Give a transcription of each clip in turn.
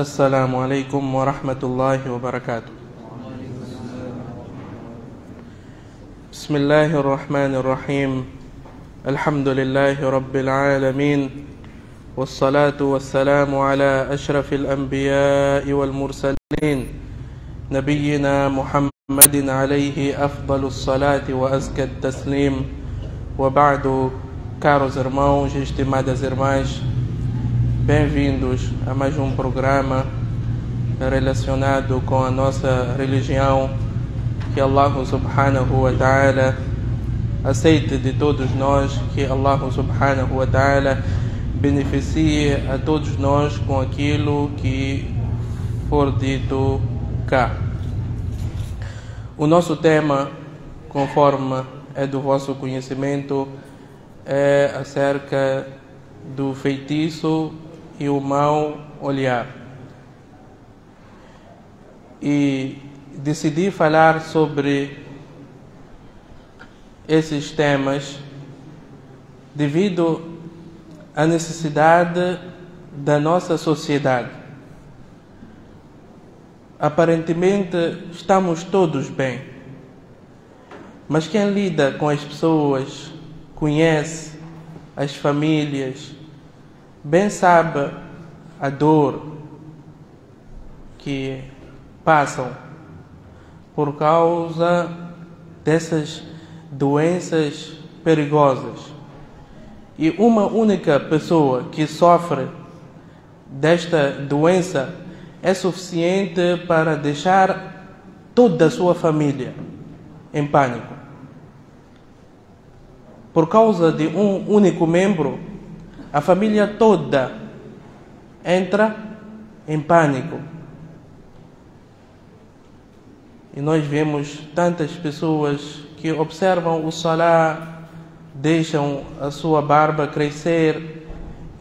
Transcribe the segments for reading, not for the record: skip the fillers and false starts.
السلام عليكم ورحمة الله وبركاته. بسم الله الرحمن الرحيم. الحمد لله رب العالمين، والصلاة والسلام على أشرف الأنبياء والمرسلين نبينا محمد عليه أفضل الصلاة وأزكى التسليم. وبعد، caros irmãos e estimadas irmãs, bem-vindos a mais um programa relacionado com a nossa religião. Que Allah subhanahu wa ta'ala aceite de todos nós, que Allah subhanahu wa ta'ala beneficie a todos nós com aquilo que for dito cá. O nosso tema, conforme é do vosso conhecimento, é acerca do feitiço e o mau olhar. E decidi falar sobre esses temas devido à necessidade da nossa sociedade. Aparentemente estamos todos bem, mas quem lida com as pessoas, conhece as famílias, bem sabe a dor que passam por causa dessas doenças perigosas. E uma única pessoa que sofre desta doença é suficiente para deixar toda a sua família em pânico. Por causa de um único membro, a família toda entra em pânico. E nós vemos tantas pessoas que observam o Salah, deixam a sua barba crescer.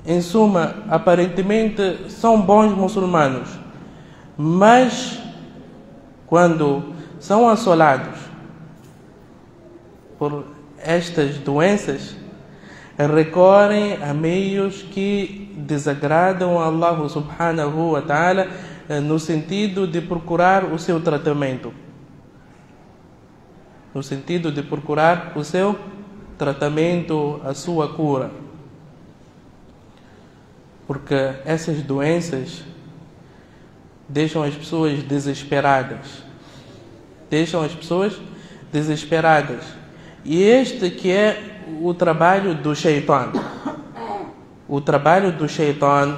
Em suma, aparentemente são bons muçulmanos, mas quando são assolados por estas doenças, recorrem a meios que desagradam a Allah subhanahu wa ta'ala, no sentido de procurar o seu tratamento. No sentido de procurar o seu tratamento, a sua cura. Porque essas doenças deixam as pessoas desesperadas. Deixam as pessoas desesperadas. E este que é o trabalho do Shaitan. O trabalho do Shaitan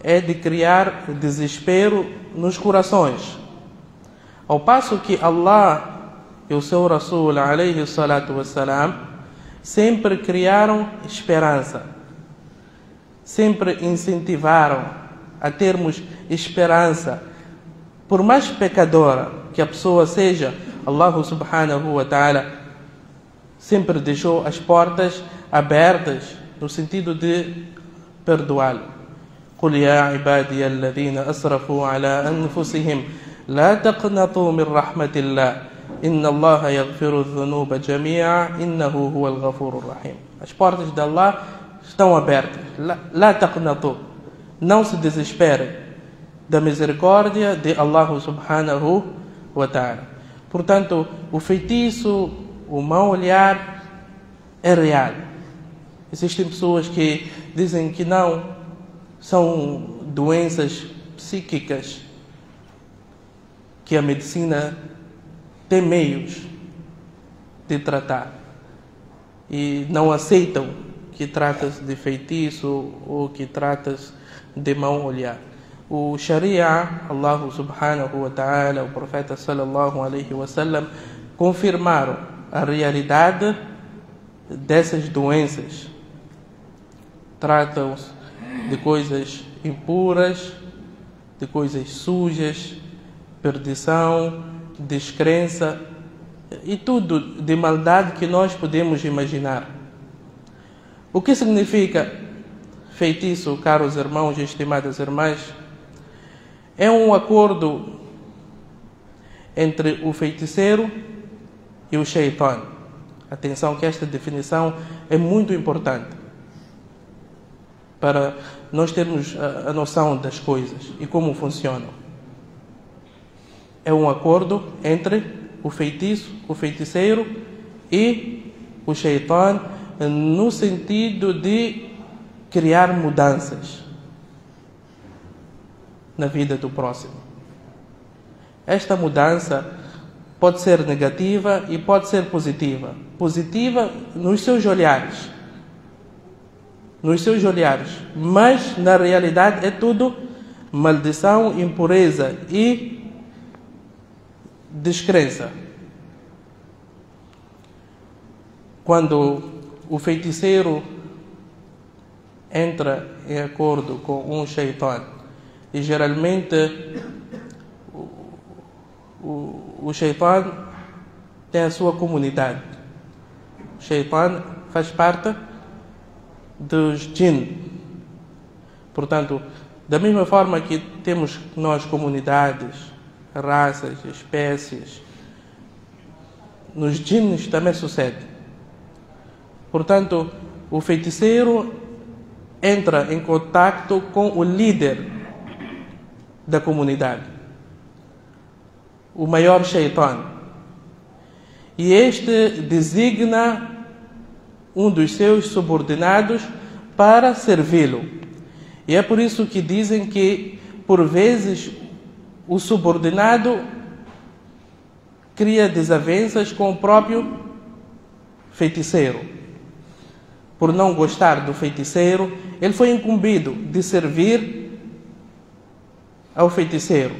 é de criar desespero nos corações. Ao passo que Allah e o seu Rasul alayhi salatu wassalam sempre criaram esperança. Sempre incentivaram a termos esperança. Por mais pecadora que a pessoa seja, Allah subhanahu wa ta'ala sempre deixou as portas abertas no sentido de perdoá-lo. قل يا عبادي الذين أسرفوا على أنفسهم لا تقنطوا من رحمة الله إن الله يغفر الذنوب جميعا إنه هو الغفور الرحيم. As portas de Allah estão abertas. لا تقنطوا. Não se desespere da misericórdia de Allah subhanahu wa ta'ala. Portanto, o feitiço, o mau olhar é real. Existem pessoas que dizem que não, são doenças psíquicas que a medicina tem meios de tratar e não aceitam que trata-se de feitiço ou que trata-se de mau olhar. O Sharia, Allah subhanahu wa ta'ala, o profeta sallallahu alaihi wasallam confirmaram a realidade dessas doenças. Tratam-se de coisas impuras, de coisas sujas, perdição, descrença e tudo de maldade que nós podemos imaginar. O que significa feitiço, caros irmãos e estimadas irmãs? É um acordo entre o feiticeiro e o Shaitan. Atenção que esta definição é muito importante. para nós termos a noção das coisas e como funcionam. É um acordo entre o feitiço, o feiticeiro e o Shaitan, no sentido de criar mudanças na vida do próximo. Esta mudança pode ser negativa e pode ser positiva. Positiva nos seus olhares. Mas na realidade é tudo maldição, impureza e descrença. Quando o feiticeiro entra em acordo com um Shaitan, e geralmente o Shaitan tem a sua comunidade. O Shaitan faz parte dos jinn. Portanto, da mesma forma que temos nós comunidades, raças, espécies, nos jinns também sucede. Portanto, o feiticeiro entra em contato com o líder da comunidade, o maior Shaitan, e este designa um dos seus subordinados para servi-lo. E é por isso que dizem que, por vezes, o subordinado cria desavenças com o próprio feiticeiro. Por não gostar do feiticeiro, ele foi incumbido de servir ao feiticeiro.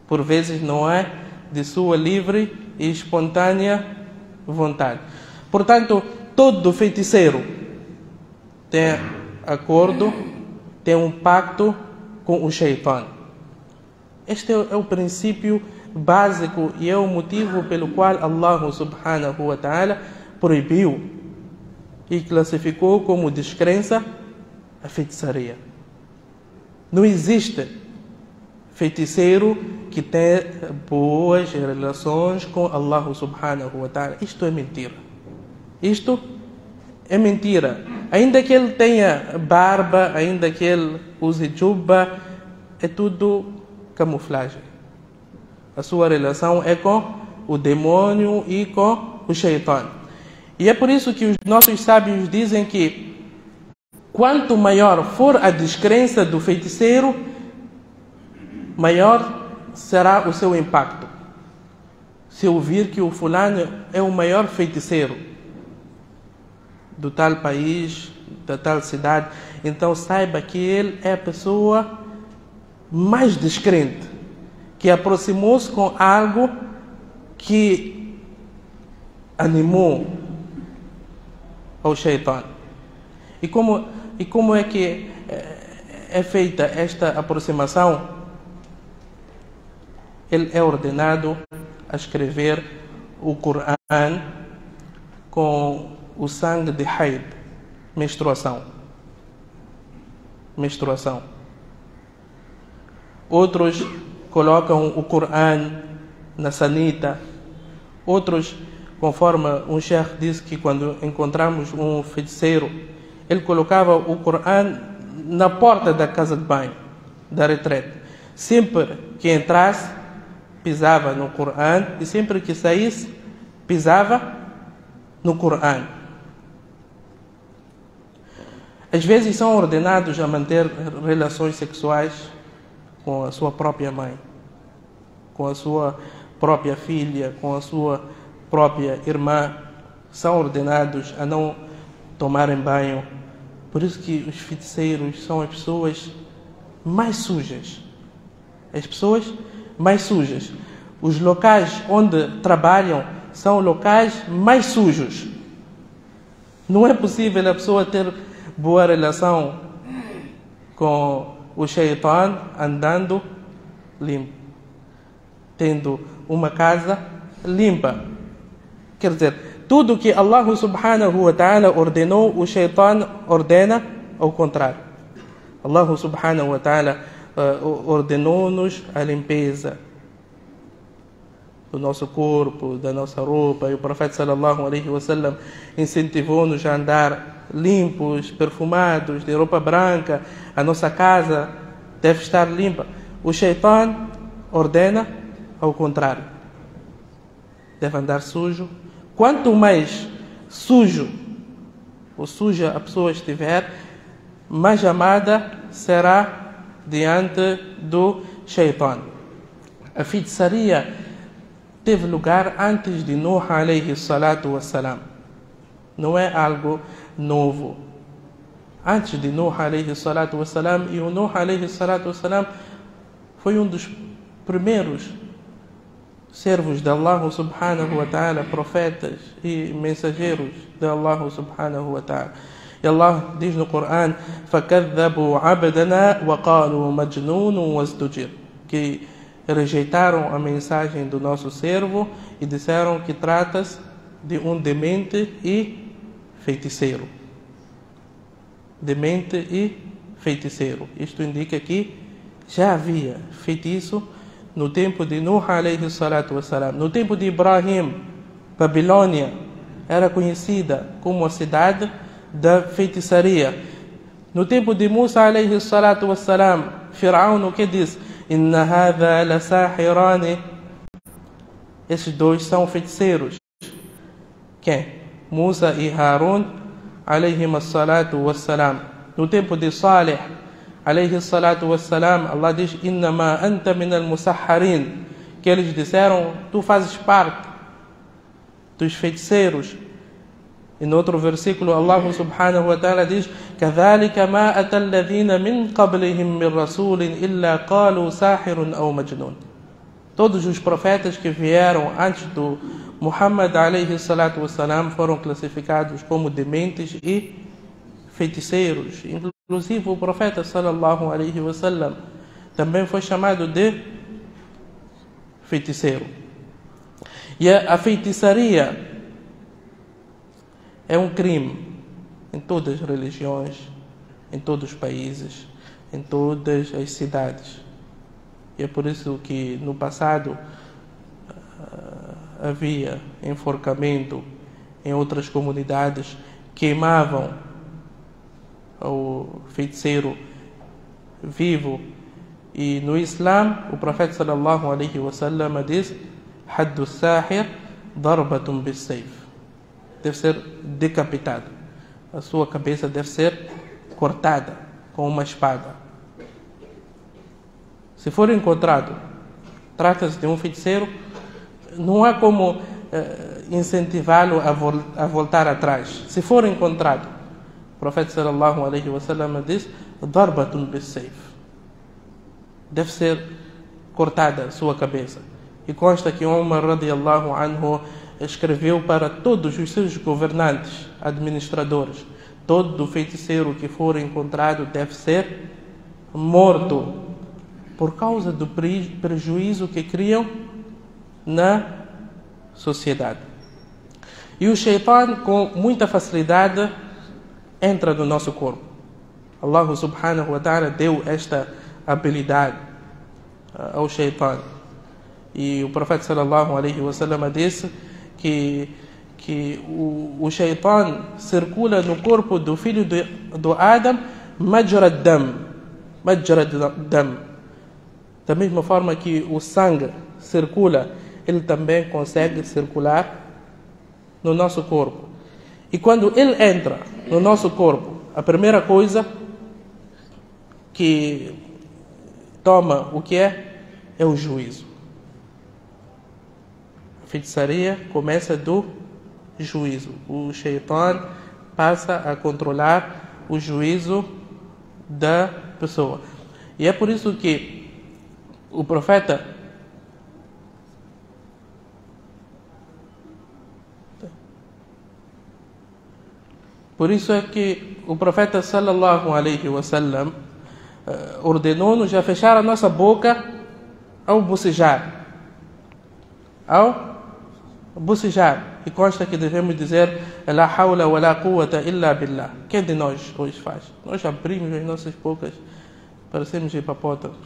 Por vezes não é de sua livre e espontânea vontade. Portanto, todo feiticeiro tem acordo, tem um pacto com o Shaitan. Este é o princípio básico e é o motivo pelo qual Allah subhanahu wa ta'ala proibiu e classificou como descrença a feitiçaria. Não existe feiticeiro que tem boas relações com Allah subhanahu wa ta'ala. Isto é mentira. Isto é mentira. Ainda que ele tenha barba, ainda que ele use juba, é tudo camuflagem. A sua relação é com o demônio e com o Shaitan. E é por isso que os nossos sábios dizem que quanto maior for a descrença do feiticeiro, maior será o seu impacto. Se ouvir que o fulano é o maior feiticeiro do tal país, da tal cidade, então saiba que ele é a pessoa mais descrente, que aproximou-se com algo que animou ao Shaitan. E como é que é feita esta aproximação? Ele é ordenado a escrever o Coran com o sangue de Haid, menstruação. Outros colocam o Coran na sanita. Outros, conforme um sheikh disse que quando encontramos um feiticeiro, ele colocava o Coran na porta da casa de banho, da retrete. Sempre que entrasse, pisava no Coran, e sempre que saísse, pisava no Coran. Às vezes são ordenados a manter relações sexuais com a sua própria mãe, com a sua própria filha, com a sua própria irmã. São ordenados a não tomarem banho. Por isso que os feiticeiros são as pessoas mais sujas. As pessoas mais sujas. Os locais onde trabalham são locais mais sujos. Não é possível a pessoa ter boa relação com o Shaitan andando limpo, tendo uma casa limpa. Quer dizer, tudo que Allah subhanahu wa ta'ala ordenou, o Shaitan ordena ao contrário. Allah subhanahu wa ta'ala ordenou-nos a limpeza do nosso corpo, da nossa roupa, e o profeta sallallahu alaihi wasallam incentivou-nos a andar limpos, perfumados, de roupa branca, a nossa casa deve estar limpa. O Shaitan ordena ao contrário. Deve andar sujo. Quanto mais sujo ou suja a pessoa estiver, mais amada será diante do Shaitan. A feitiçaria teve lugar antes de Nuh alayhi salatu wassalam. Não é algo novo. Antes de Nuh alayhi salatu wassalam, e o Nuh alayhi salatu wassalam foi um dos primeiros servos de Allah subhanahu wa ta'ala, profetas e mensageiros de Allah subhanahu wa ta'ala. E Allah diz no Corão: فَكَذَّبُوا عَبْدَنَا وَقَالُوا مَجْنُونٌ وَازْدُجِرٌ, que rejeitaram a mensagem do nosso servo e disseram que trata-se de um demente e feiticeiro. Demente e feiticeiro. Isto indica que já havia feitiço no tempo de Nuh alayhi salatu wassalam. No tempo de Ibrahim, Babilônia era conhecida como a cidade da feitiçaria. No tempo de Musa alayhi salatu wassalam, Firaun o que diz? Inna hadha la sahirani. Esses dois são feiticeiros. Quem? Musa e Harun alayhim salatu wassalam. No tempo de Salih alayhi salatu wassalam, Allah diz: Innama anta minal musahharin, que eles disseram: tu fazes parte dos feiticeiros. E no outro versículo, Allah subhanahu wa ta'ala diz: كَذَلِكَ مَا أَتَى الَّذِينَ مِنْ قَبْلِهِمْ مِنْ رَسُولٍ إِلَّا قَالُوا سَاحِرٌ أَوْ مَجْنُونٌ. Todos os profetas que vieram antes do Muhammad alayhi salatu wassalam foram classificados como dementes e feiticeiros. Inclusive o profeta sallallahu alayhi wasallam também foi chamado de feiticeiro. E a feitiçaria é um crime em todas as religiões, em todos os países, em todas as cidades. E é por isso que no passado havia enforcamento em outras comunidades, queimavam o feiticeiro vivo. E no Islã, o profeta sallallahu alaihi wasallam diz: Haddu sahir darbatun bis-sayf. Deve ser decapitado. A sua cabeça deve ser cortada com uma espada. Se for encontrado, trata-se de um feiticeiro, não há como incentivá-lo a voltar atrás. Se for encontrado, o profeta sallallahu alaihi wasallam diz: darbatun bis-sayf. Deve ser cortada a sua cabeça. E consta que Umar radiyallahu anhu escreveu para todos os seus governantes, administradores: todo feiticeiro que for encontrado deve ser morto, por causa do prejuízo que criam na sociedade. E o Shaitan, com muita facilidade, entra no nosso corpo. Allah subhanahu wa ta'ala deu esta habilidade ao Shaitan. E o profeta sallallahu alaihi wasallam disse que o Shaitan circula no corpo do filho do Adam majra dam. Da mesma forma que o sangue circula, ele também consegue circular no nosso corpo. E quando ele entra no nosso corpo, a primeira coisa que toma o que é o juízo. A feitiçaria começa do juízo. O Shaitan passa a controlar o juízo da pessoa. E é por isso que o profeta sallallahu alaihi wasallam ordenou-nos a fechar a nossa boca ao bocejar. E consta que devemos dizer: La hawla wa la quwwata illa billah. Quem de nós hoje faz? Nós abrimos as nossas bocas, parecemos hipopótamos.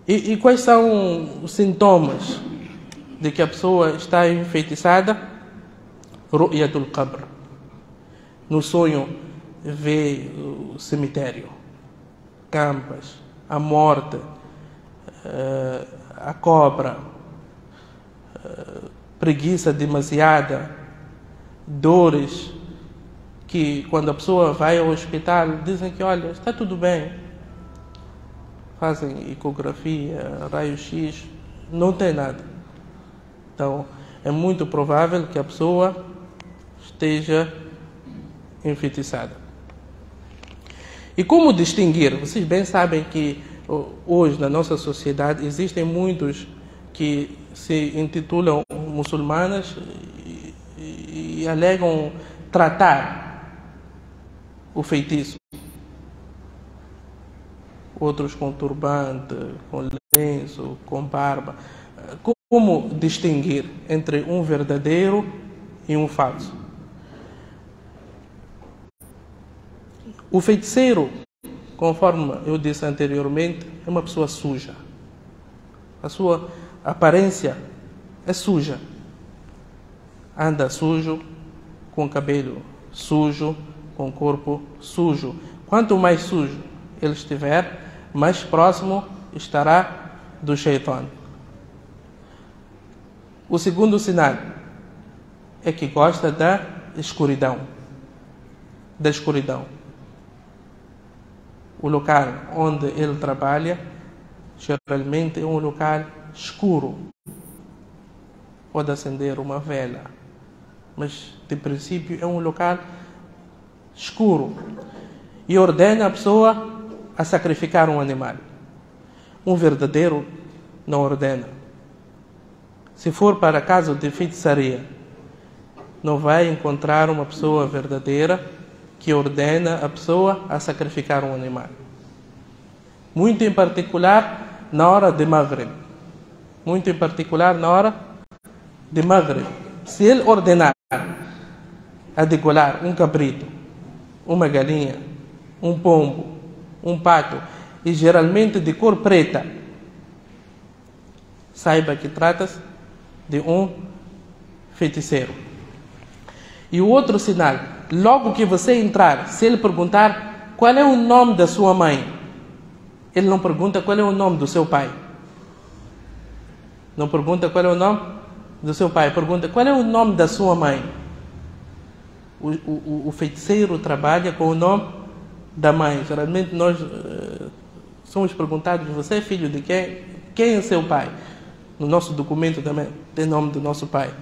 E quais são os sintomas de que a pessoa está enfeitiçada, ru'yatul qabr. No sonho vê o cemitério, campas, a morte, a cobra, preguiça demasiada, dores, que quando a pessoa vai ao hospital dizem que, olha, está tudo bem. Fazem ecografia, raio-x, não tem nada. Então, é muito provável que a pessoa esteja enfeitiçada. E como distinguir? Vocês bem sabem que hoje na nossa sociedade existem muitos que se intitulam muçulmanas e alegam tratar o feitiço. Outros com turbante, com lenço, com barba. Como distinguir entre um verdadeiro e um falso? O feiticeiro, conforme eu disse anteriormente, é uma pessoa suja. A sua aparência é suja. Anda sujo, com cabelo sujo, com corpo sujo. Quanto mais sujo ele estiver, mais próximo estará do Shaitan. O segundo sinal é que gosta da escuridão. Da escuridão. O local onde ele trabalha geralmente é um local escuro. Pode acender uma vela, mas de princípio é um local escuro. E ordena a pessoa a sacrificar um animal. Um verdadeiro não ordena. Se for para caso de feitiçaria, não vai encontrar uma pessoa verdadeira que ordena a pessoa a sacrificar um animal. Muito em particular na hora de Maghrib. Muito em particular na hora de Maghrib. Se ele ordenar a degolar um cabrito, uma galinha, um pombo, um pato, e geralmente de cor preta, saiba que trata-se de um feiticeiro. E o outro sinal, logo que você entrar, se ele perguntar qual é o nome da sua mãe, ele não pergunta qual é o nome do seu pai. Não pergunta qual é o nome do seu pai, pergunta qual é o nome da sua mãe. O feiticeiro trabalha com o nome da mãe. Geralmente nós somos perguntados, você é filho de quem? Quem é seu pai? No nosso documento também tem nome do nosso pai.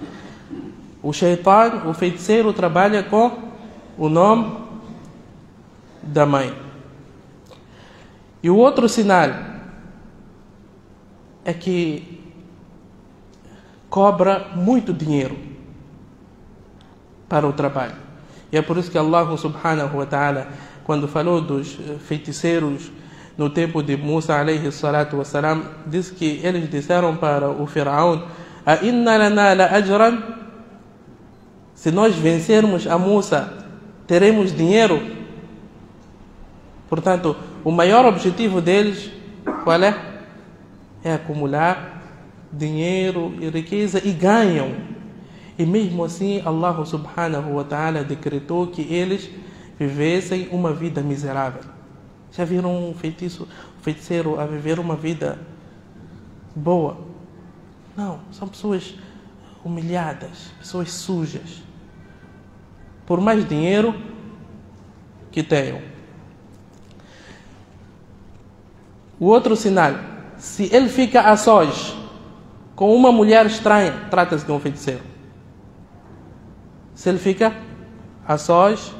O Shaitan, o feiticeiro, trabalha com o nome da mãe. E o outro sinal é que cobra muito dinheiro para o trabalho. E é por isso que Allah subhanahu wa ta'ala, quando falou dos feiticeiros no tempo de Musa alayhi salatu wassalam, disse que eles disseram para o Faraó: "A inna lana la ajran?" Se nós vencermos a Musa, teremos dinheiro. Portanto, o maior objetivo deles, qual é? É acumular dinheiro e riqueza, e ganham. E mesmo assim, Allah subhanahu wa ta'ala decretou que eles vivessem uma vida miserável. Já viram um feiticeiro a viver uma vida boa? Não, são pessoas humilhadas, pessoas sujas, por mais dinheiro que tenham. O outro sinal, se ele fica a sós com uma mulher estranha, trata-se de um feiticeiro. Se ele fica a sós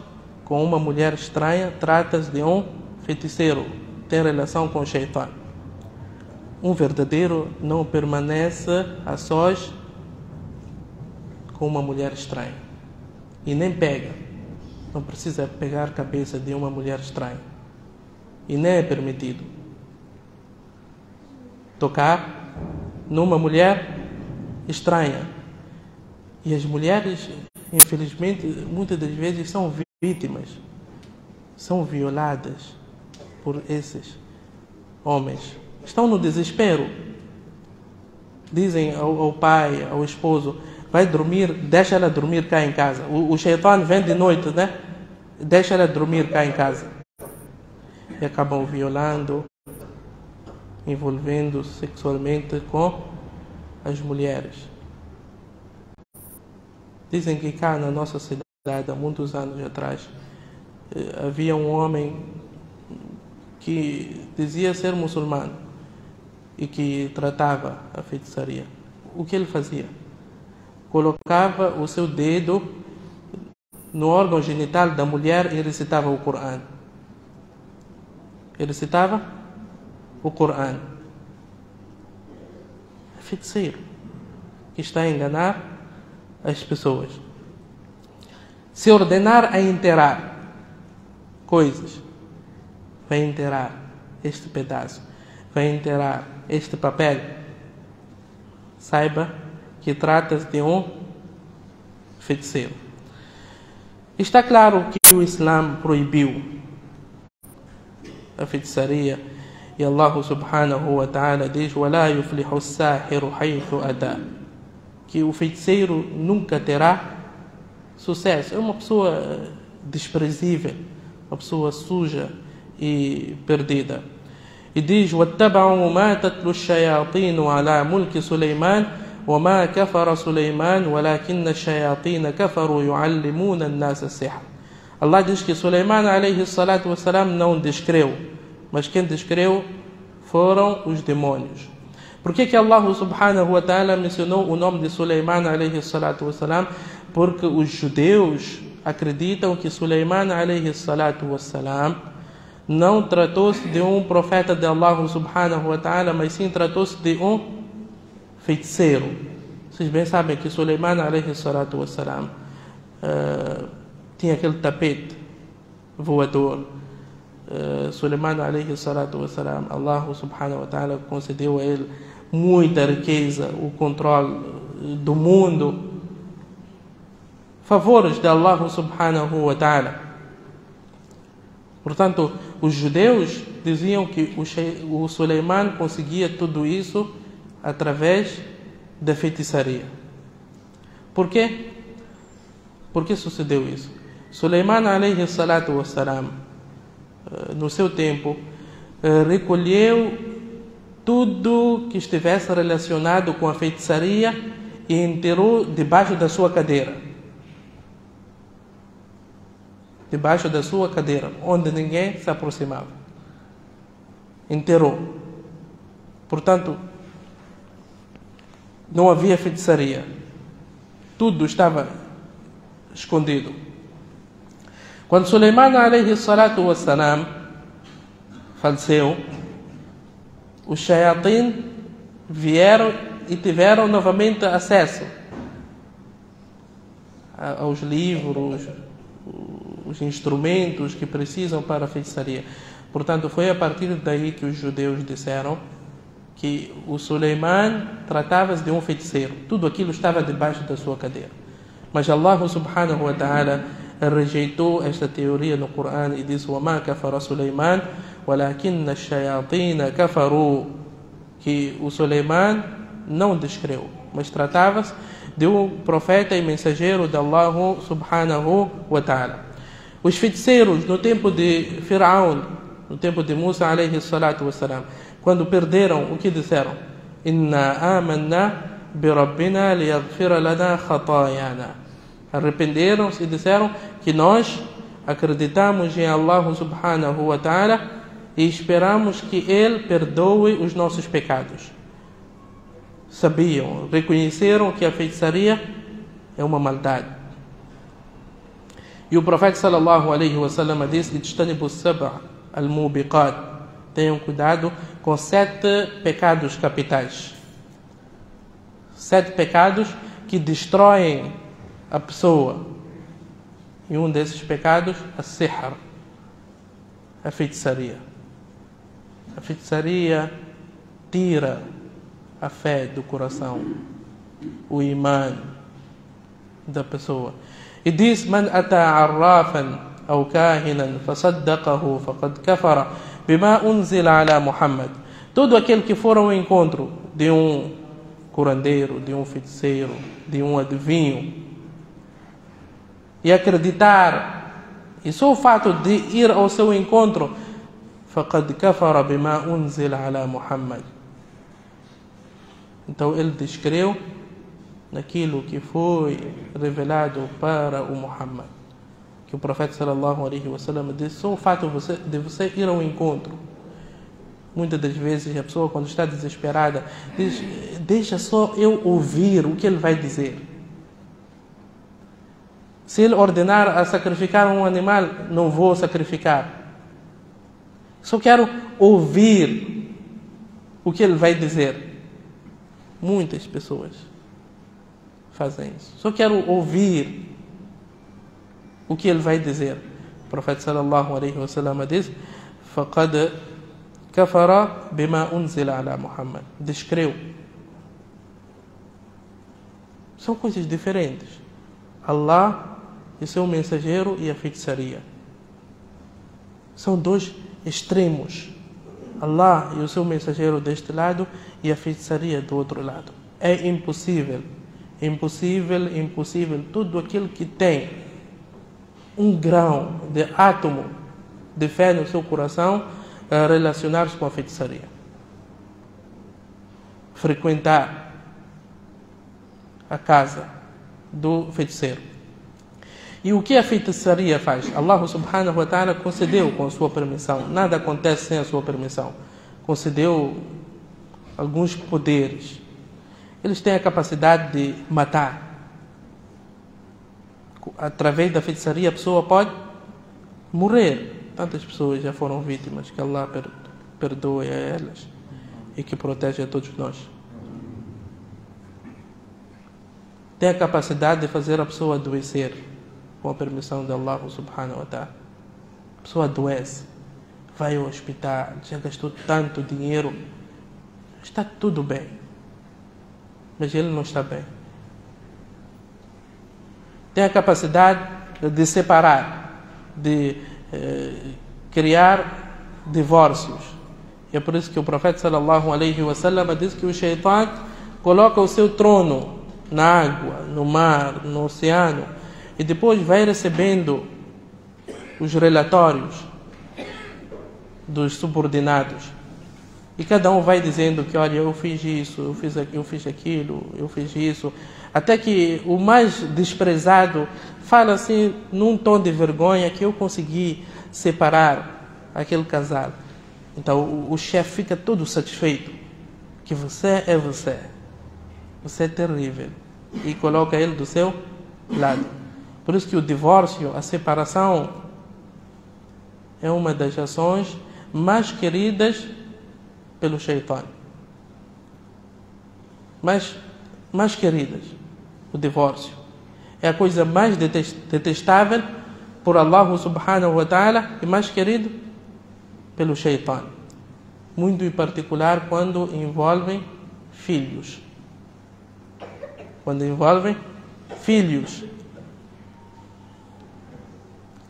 com uma mulher estranha, trata-se de um feiticeiro, tem relação com o Shaitan. Um verdadeiro não permanece a sós com uma mulher estranha. E nem pega. Não precisa pegar a cabeça de uma mulher estranha. E nem é permitido tocar numa mulher estranha. E as mulheres, infelizmente, muitas das vezes são vítimas, são violadas por esses homens. Estão no desespero. dizem ao pai, ao esposo, vai dormir, deixa ela dormir cá em casa. O Shaitan vem de noite, né? Deixa ela dormir cá em casa. E acabam violando, envolvendo sexualmente com as mulheres. Dizem que cá na nossa cidade, há muitos anos atrás, havia um homem que dizia ser muçulmano e que tratava a feitiçaria. O que ele fazia? Colocava o seu dedo no órgão genital da mulher e recitava o Corão. Ele recitava o Corão. É feiticeiro que está a enganar as pessoas. Se ordenar a enterrar coisas, vai enterrar este pedaço, vai enterrar este papel, saiba que trata-se de um feiticeiro. Está claro que o Islã proibiu a feitiçaria, e Allah subhanahu wa ta'ala diz: وَلَا يُفْلِحُ السَّاحِرُ حَيْثُ أَتَى, que o feiticeiro nunca terá sucesso. É uma pessoa desprezível, uma pessoa suja e perdida. E diz: وَاتَّبَعُوا مَا تَتْلُو الشَّيَاطِينُ عَلَى مُلْكِ سُلَيْمَانَ وَمَا كَفَرَ سُلَيْمَانُ وَلَكِنَّ الشَّيَاطِينَ كَفَرُوا يُعَلِّمُونَ النَّاسَ السِّحْرَ. Allah diz que Suleiman alayhi salatu wassalam não descreu, mas quem descreu foram os demônios. Por que Allah subhanahu wa ta'ala mencionou o nome de Suleiman alayhi salatu wassalam? Porque os judeus acreditam que Suleiman alayhi salatu wassalam não tratou-se de um profeta de Allah subhanahu wa ta'ala, mas sim tratou-se de um feiticeiro. Vocês bem sabem que Suleiman alayhi salatu wassalam tinha aquele tapete voador. Suleiman alayhi salatu wassalam, Allah subhanahu wa ta'ala concedeu a ele muita riqueza, o controle do mundo, favores de Allah subhanahu wa ta'ala. Portanto, os judeus diziam que o Suleiman conseguia tudo isso através da feitiçaria. Por quê? Por que sucedeu isso? Suleiman alayhi salatu wassalam, no seu tempo, recolheu tudo que estivesse relacionado com a feitiçaria e enterrou debaixo da sua cadeira. Debaixo da sua cadeira, onde ninguém se aproximava. Enterrou. Portanto, não havia feitiçaria. Tudo estava escondido. Quando Suleiman alayhi salatu wassalam faleceu, os shayatin vieram e tiveram novamente acesso aos livros, os instrumentos que precisam para a feitiçaria. Portanto, foi a partir daí que os judeus disseram que o Suleiman tratava-se de um feiticeiro. Tudo aquilo estava debaixo da sua cadeira. Mas Allah subhanahu wa ta'ala rejeitou esta teoria no Corão e disse: وَمَا كَفَرَ سُلَيْمَانَ وَلَكِنَّ الشَّيَاطِينَ كَفَرُوا, que o Suleiman não descreu, mas tratava-se de um profeta e mensageiro de Allah subhanahu wa ta'ala. Os feiticeiros no tempo de Firaun, no tempo de Musa alayhi salatu wassalam, quando perderam, o que disseram? Inna amanna bi rabbina liyaghfira lana khatayana. Arrependeram-se e disseram que nós acreditamos em Allah subhanahu wa ta'ala e esperamos que Ele perdoe os nossos pecados. Sabiam, reconheceram que a feitiçaria é uma maldade. E o profeta sallallahu alaihi wasallam disse: "Ijtanibu sab'a al-mubiqat", tenham cuidado com 7 pecados capitais. 7 pecados que destroem a pessoa. E um desses pecados, a sihr, a feitiçaria. A feitiçaria tira a fé do coração, o imã da pessoa. E diz: "Man ata arrafan aw kahinan fasaddaqahu faqad kafara bima unzila ala Muhammad". Todo aquele que for ao encontro de um curandeiro, de um feiticeiro, de um adivinho, e acreditar, e só o fato de ir ao seu encontro, فَقَدْ كَفَرَ بِمَا أُنزِلَ عَلَى مُحَمَّدٍ. Então ele descreu naquilo que foi revelado para o Muhammad, que o profeta sallallahu alaihi wasallam disse, só o fato de você ir ao encontro. Muitas das vezes a pessoa, quando está desesperada, diz, deixa só eu ouvir o que ele vai dizer. Se ele ordenar a sacrificar um animal, não vou sacrificar. Só quero ouvir o que ele vai dizer. Muitas pessoas fazem isso. Só quero ouvir o que ele vai dizer. O profeta sallallahu alaihi wasallam diz, فَقَدْ كَفَرَ بِمَا أُنزِلَ عَلَى مُحَمَّدٍ. Descreu. São coisas diferentes. Allah e seu mensageiro e a feitiçaria. São dois extremos. Allah e o seu mensageiro deste lado e a feitiçaria do outro lado. É impossível, impossível, impossível. Tudo aquilo que tem um grão de átomo de fé no seu coração relacionar-se com a feitiçaria. Frequentar a casa do feiticeiro. E o que a feitiçaria faz? Allah subhanahu wa ta'ala concedeu com a sua permissão. Nada acontece sem a sua permissão. Concedeu alguns poderes. Eles têm a capacidade de matar. Através da feitiçaria a pessoa pode morrer. Tantas pessoas já foram vítimas, que Allah perdoe a elas e que proteja a todos nós. Tem a capacidade de fazer a pessoa adoecer, com a permissão de Allah subhanahu wa ta'ala. A pessoa adoece, vai ao hospital, já gastou tanto dinheiro, está tudo bem, mas ele não está bem. Tem a capacidade de separar, de criar divórcios. E é por isso que o profeta sallallahu alaihi wasallam diz que o Shaitan coloca o seu trono na água, no mar, no oceano, e depois vai recebendo os relatórios dos subordinados. E cada um vai dizendo que, olha, eu fiz isso, eu fiz aquilo, eu fiz isso. Até que o mais desprezado fala assim, num tom de vergonha, que eu consegui separar aquele casal. Então o chefe fica todo satisfeito, que você é você. Você é terrível. E coloca ele do seu lado. Por isso que o divórcio, a separação, é uma das ações mais queridas pelo Shaitan. Mais queridas. O divórcio. É a coisa mais detestável por Allah subhanahu wa ta'ala e mais querido pelo Shaitan. Muito em particular quando envolvem filhos. Quando envolvem filhos.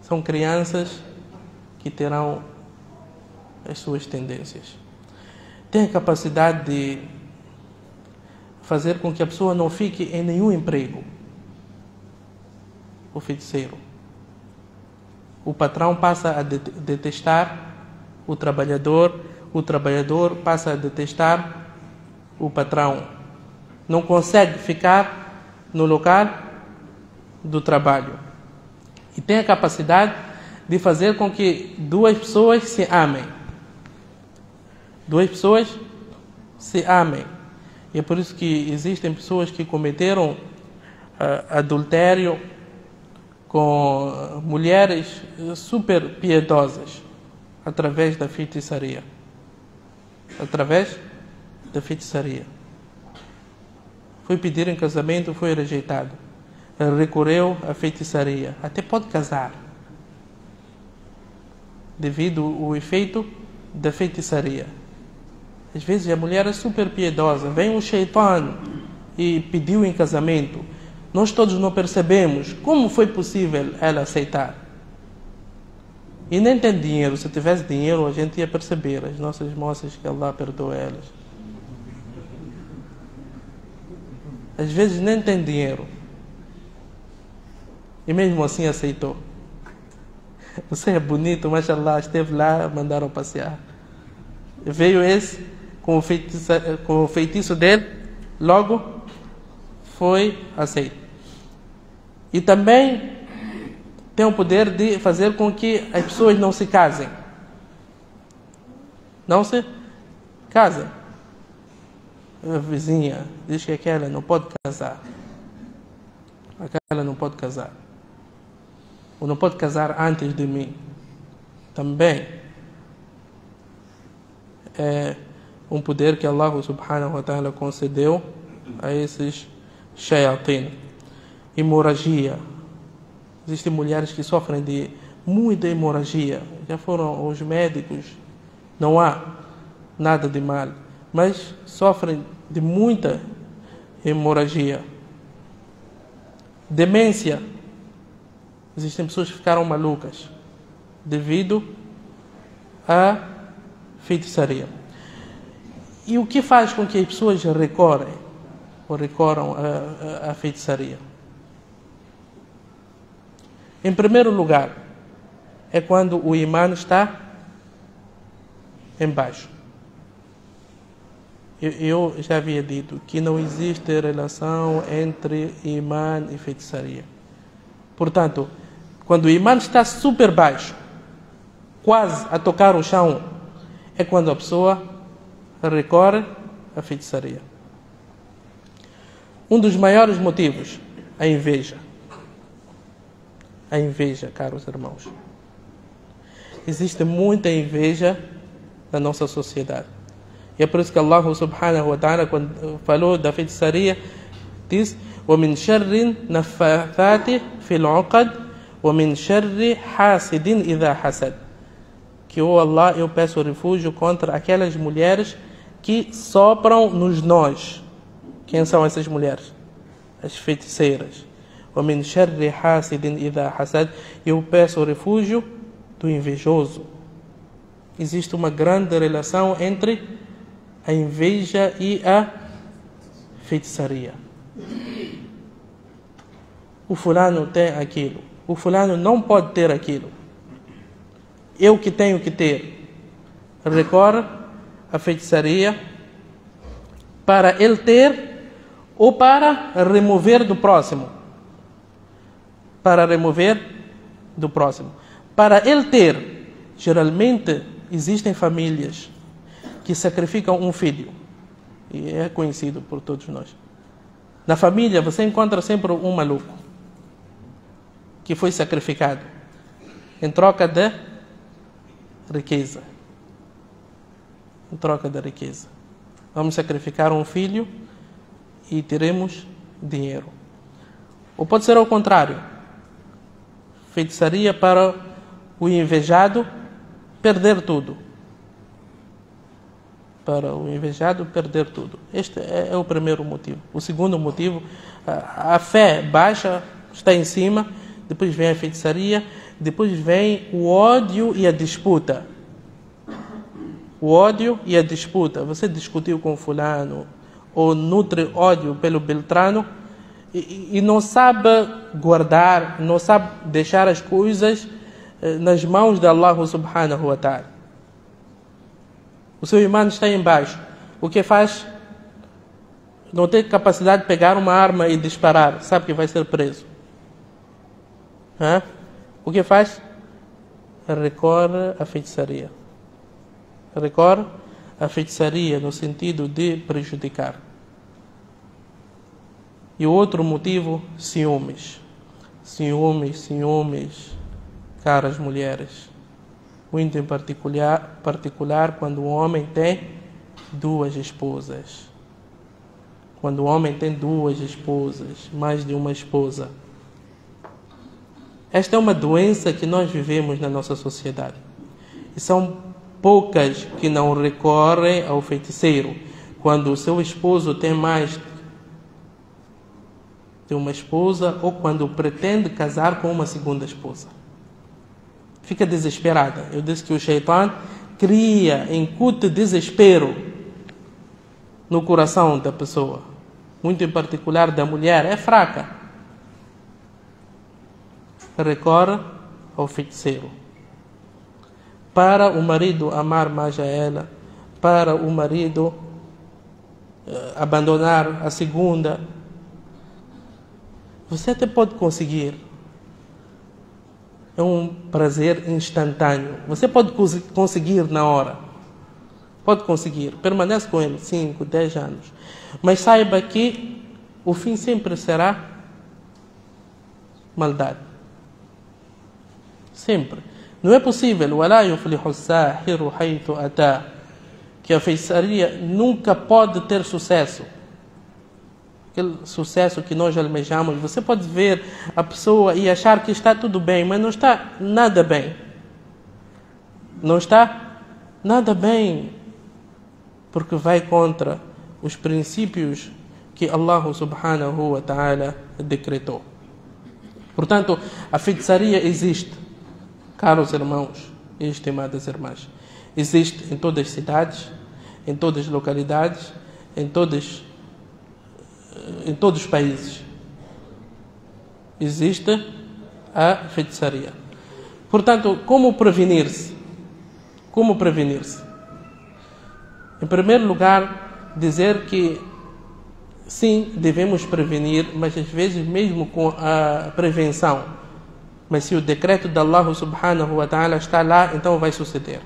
São crianças que terão as suas tendências. Tem a capacidade de fazer com que a pessoa não fique em nenhum emprego. O feiticeiro. O patrão passa a detestar o trabalhador passa a detestar o patrão. Não consegue ficar no local do trabalho. E tem a capacidade de fazer com que duas pessoas se amem. Duas pessoas se amem. E é por isso que existem pessoas que cometeram adultério com mulheres super piedosas através da feitiçaria. Através da feitiçaria. Foi pedir em casamento, foi rejeitado. Recorreu à feitiçaria. Até pode casar. Devido ao efeito da feitiçaria. Às vezes a mulher é super piedosa. Vem um Shaitan e pediu em casamento. Nós todos não percebemos como foi possível ela aceitar. E nem tem dinheiro. Se tivesse dinheiro, a gente ia perceber. As nossas moças, que Allah perdoe elas. às vezes nem tem dinheiro. E mesmo assim aceitou. Você é bonito, mashallah, esteve lá, mandaram passear. Veio esse com o feitiço dele, logo foi aceito. E também tem o poder de fazer com que as pessoas não se casem. Não se casem. A vizinha diz que aquela não pode casar. Aquela não pode casar. Ou não pode casar antes de mim. Também é um poder que Allah subhanahu wa ta'ala concedeu a esses shayatin. Hemorragia. Existem mulheres que sofrem de muita hemorragia. Já foram aos médicos. Não há nada de mal. Mas sofrem de muita hemorragia. Demência. Existem pessoas que ficaram malucas devido à feitiçaria. E o que faz com que as pessoas recorram à feitiçaria? Em primeiro lugar, é quando o imã está em baixo. Eu já havia dito que não existe relação entre imã e feitiçaria. Portanto, quando o imã está super baixo, quase a tocar o chão, é quando a pessoa recorre à feitiçaria. Um dos maiores motivos, a inveja. A inveja, caros irmãos. Existe muita inveja na nossa sociedade. E é por isso que Allah subhanahu wa ta'ala, quando falou da feitiçaria, diz: وَمِنْ شَرِّ نَفَّاثَاتِ فِي الْعُقَدِ وَمِنْ شَرِّ حَاسِدٍ إِذَا حَسَدٍ. Que, oh Allah, eu peço refúgio contra aquelas mulheres que sopram nos nós. Quem são essas mulheres? As feiticeiras. وَمِنْ شَرِّ حَاسِدٍ إِذَا حَسَدٍ. Eu peço refúgio do invejoso. Existe uma grande relação entre a inveja e a feitiçaria. O fulano tem aquilo. O fulano não pode ter aquilo. Eu que tenho que ter. Recorre à feitiçaria para ele ter ou para remover do próximo. Para remover do próximo. Para ele ter, geralmente existem famílias que sacrificam um filho. E é conhecido por todos nós. Na família você encontra sempre um maluco que foi sacrificado em troca de riqueza. Em troca da riqueza. Vamos sacrificar um filho e teremos dinheiro. Ou pode ser ao contrário. Feitiçaria para o invejado perder tudo. Para o invejado perder tudo. Este é o primeiro motivo. O segundo motivo, a fé baixa, está em cima, depois vem a feitiçaria, depois vem o ódio e a disputa. O ódio e a disputa. Você discutiu com fulano, ou nutre ódio pelo beltrano, e não sabe guardar, não sabe deixar as coisas nas mãos de Allah subhanahu wa ta'ala. O seu irmão está embaixo. O que faz? Não tem capacidade de pegar uma arma e disparar. Sabe que vai ser preso. O que faz? Recorre à feitiçaria. Recorre à feitiçaria no sentido de prejudicar. E o outro motivo, ciúmes. Ciúmes, caras mulheres. Muito em particular quando o homem tem duas esposas. Quando o homem tem duas esposas, mais de uma esposa. Esta é uma doença que nós vivemos na nossa sociedade. E são poucas que não recorrem ao feiticeiro quando o seu esposo tem mais de uma esposa ou quando pretende casar com uma segunda esposa. Fica desesperada. Eu disse que o Shaitan incute desespero no coração da pessoa. muito em particular da mulher, é fraca. Recorre ao feiticeiro. Para o marido amar mais a ela, para o marido abandonar a segunda, você até pode conseguir. É um prazer instantâneo. Você pode conseguir na hora. Pode conseguir. Permanece com ele 5, 10 anos. Mas saiba que o fim sempre será maldade. Sempre. Não é possível. وَلَا يُفْلِحُ السَّاحِرُ حَيْثُ أَتَى, que a feitiçaria nunca pode ter sucesso. Aquele sucesso que nós almejamos. Você pode ver a pessoa e achar que está tudo bem, mas não está nada bem. Não está nada bem. Porque vai contra os princípios que Allah subhanahu wa ta'ala decretou. Portanto, a feitiçaria existe, caros irmãos e estimadas irmãs. Existe em todas as cidades, em todas as localidades, em todos os países. Existe a feitiçaria. Portanto, como prevenir-se? Como prevenir-se? Em primeiro lugar, dizer que sim, devemos prevenir, mas às vezes mesmo com a prevenção. Mas se o decreto de Allah subhanahu wa ta'ala está lá, então vai suceder.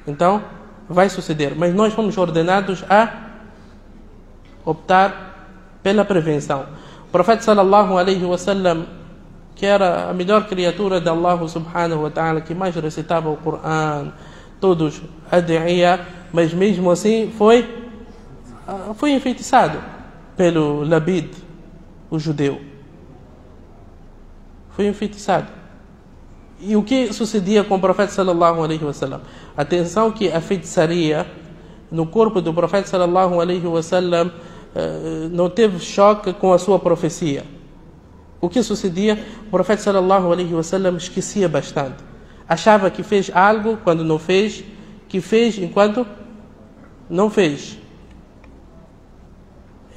Então, vai suceder. Mas nós fomos ordenados a optar pela prevenção. O profeta sallallahu alaihi wasallam, que era a melhor criatura de Allah subhanahu wa ta'ala, que mais recitava o Coran, todos ad'ia, mas mesmo assim foi enfeitiçado pelo Labid, o judeu. Foi enfeitiçado. E o que sucedia com o profeta sallallahu alaihi wasallam? Atenção que a feitiçaria no corpo do profeta sallallahu alaihi wasallam não teve choque com a sua profecia. O que sucedia? O profeta sallallahu alaihi wasallam esquecia bastante. Achava que fez algo quando não fez, que fez enquanto não fez.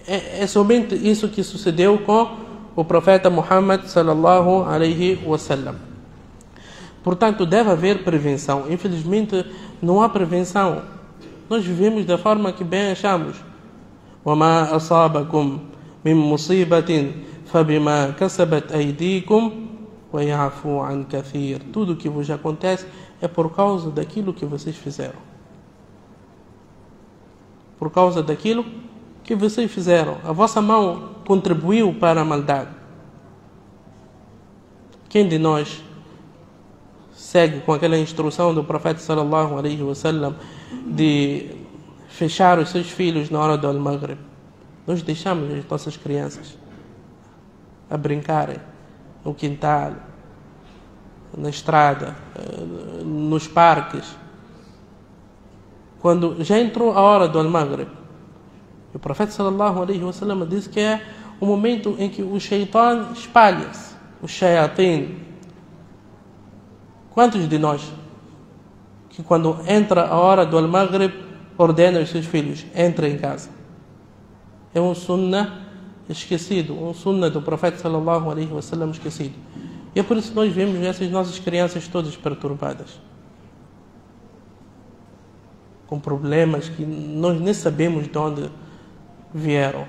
É somente isso que sucedeu com o profeta Muhammad sallallahu alaihi wasallam. Portanto, deve haver prevenção. Infelizmente, não há prevenção. Nós vivemos da forma que bem achamos. وَمَا أَصَابَكُمْ مِنْ مُصِيبَةٍ فَبِمَا كَسَبَتْ أَيْدِيكُمْ وَيَعْفُو عَنْ كَثِيرٍ. Tudo que vos acontece é por causa daquilo que vocês fizeram. Por causa daquilo que vocês fizeram. A vossa mão contribuiu para a maldade. Quem de nós segue com aquela instrução do profeta sallallahu alaihi wasallam de fechar os seus filhos na hora do Al-Maghrib? Nós deixamos as nossas crianças a brincarem no quintal, na estrada, nos parques. Quando já entrou a hora do Al-Maghrib, o profeta sallallahu alaihi wasallam diz que é o momento em que o shaitan espalha-se, o shayatin. Quantos de nós que quando entra a hora do Al-Maghrib ordena aos seus filhos, entra em casa? É um sunnah esquecido, um sunnah do profeta sallallahu alaihi wasallam esquecido. E é por isso que nós vemos essas nossas crianças todas perturbadas, com problemas que nós nem sabemos de onde vieram.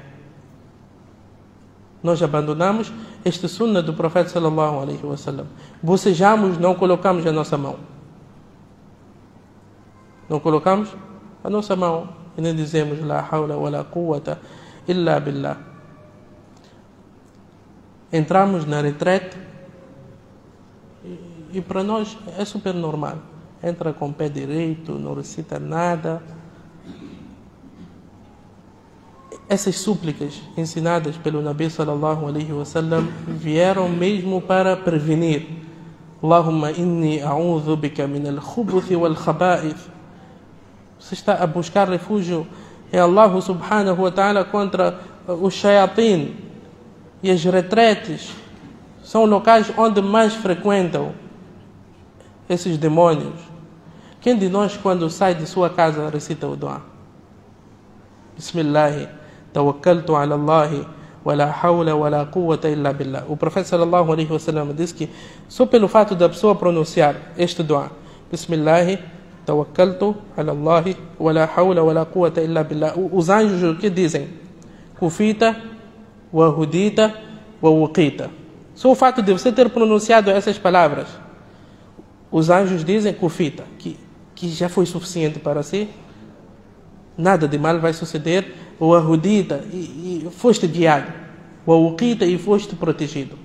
Nós abandonamos este sunnah do profeta sallallahu alaihi wasallam. Bocejamos, não colocamos a nossa mão. Não colocamos a nossa mão e nem dizemos la hawla wa la quwwata illa billah. Entramos na retrete e para nós é super normal. Entra com o pé direito, não recita nada. Essas súplicas ensinadas pelo Nabi sallallahu alaihi wasallam vieram mesmo para prevenir. Allahumma inni a'udhu bika min al-khubuthi wal-khaba'ith. Você está a buscar refúgio em Allah subhanahu wa ta'ala contra os shayatin. E as retretes são locais onde mais frequentam esses demônios. Quem de nós, quando sai de sua casa, recita o dua? Bismillah, tawakkaltu ala Allah, wa la hawla wa la quwwata illa billah. O profeta sallallahu alaihi wasallam disse que só pelo fato da pessoa pronunciar este dua, Bismillah, tawakkaltu ala Allah, wa la hawla wa la quwwata illa billah, os anjos o que dizem? Kufita, wa hudita, wa wuqita. Só o fato de você ter pronunciado essas palavras, os anjos dizem kufita, que já foi suficiente para si, nada de mal vai suceder, ou ahudita, e foste guiado, ou uqita, e foste protegido.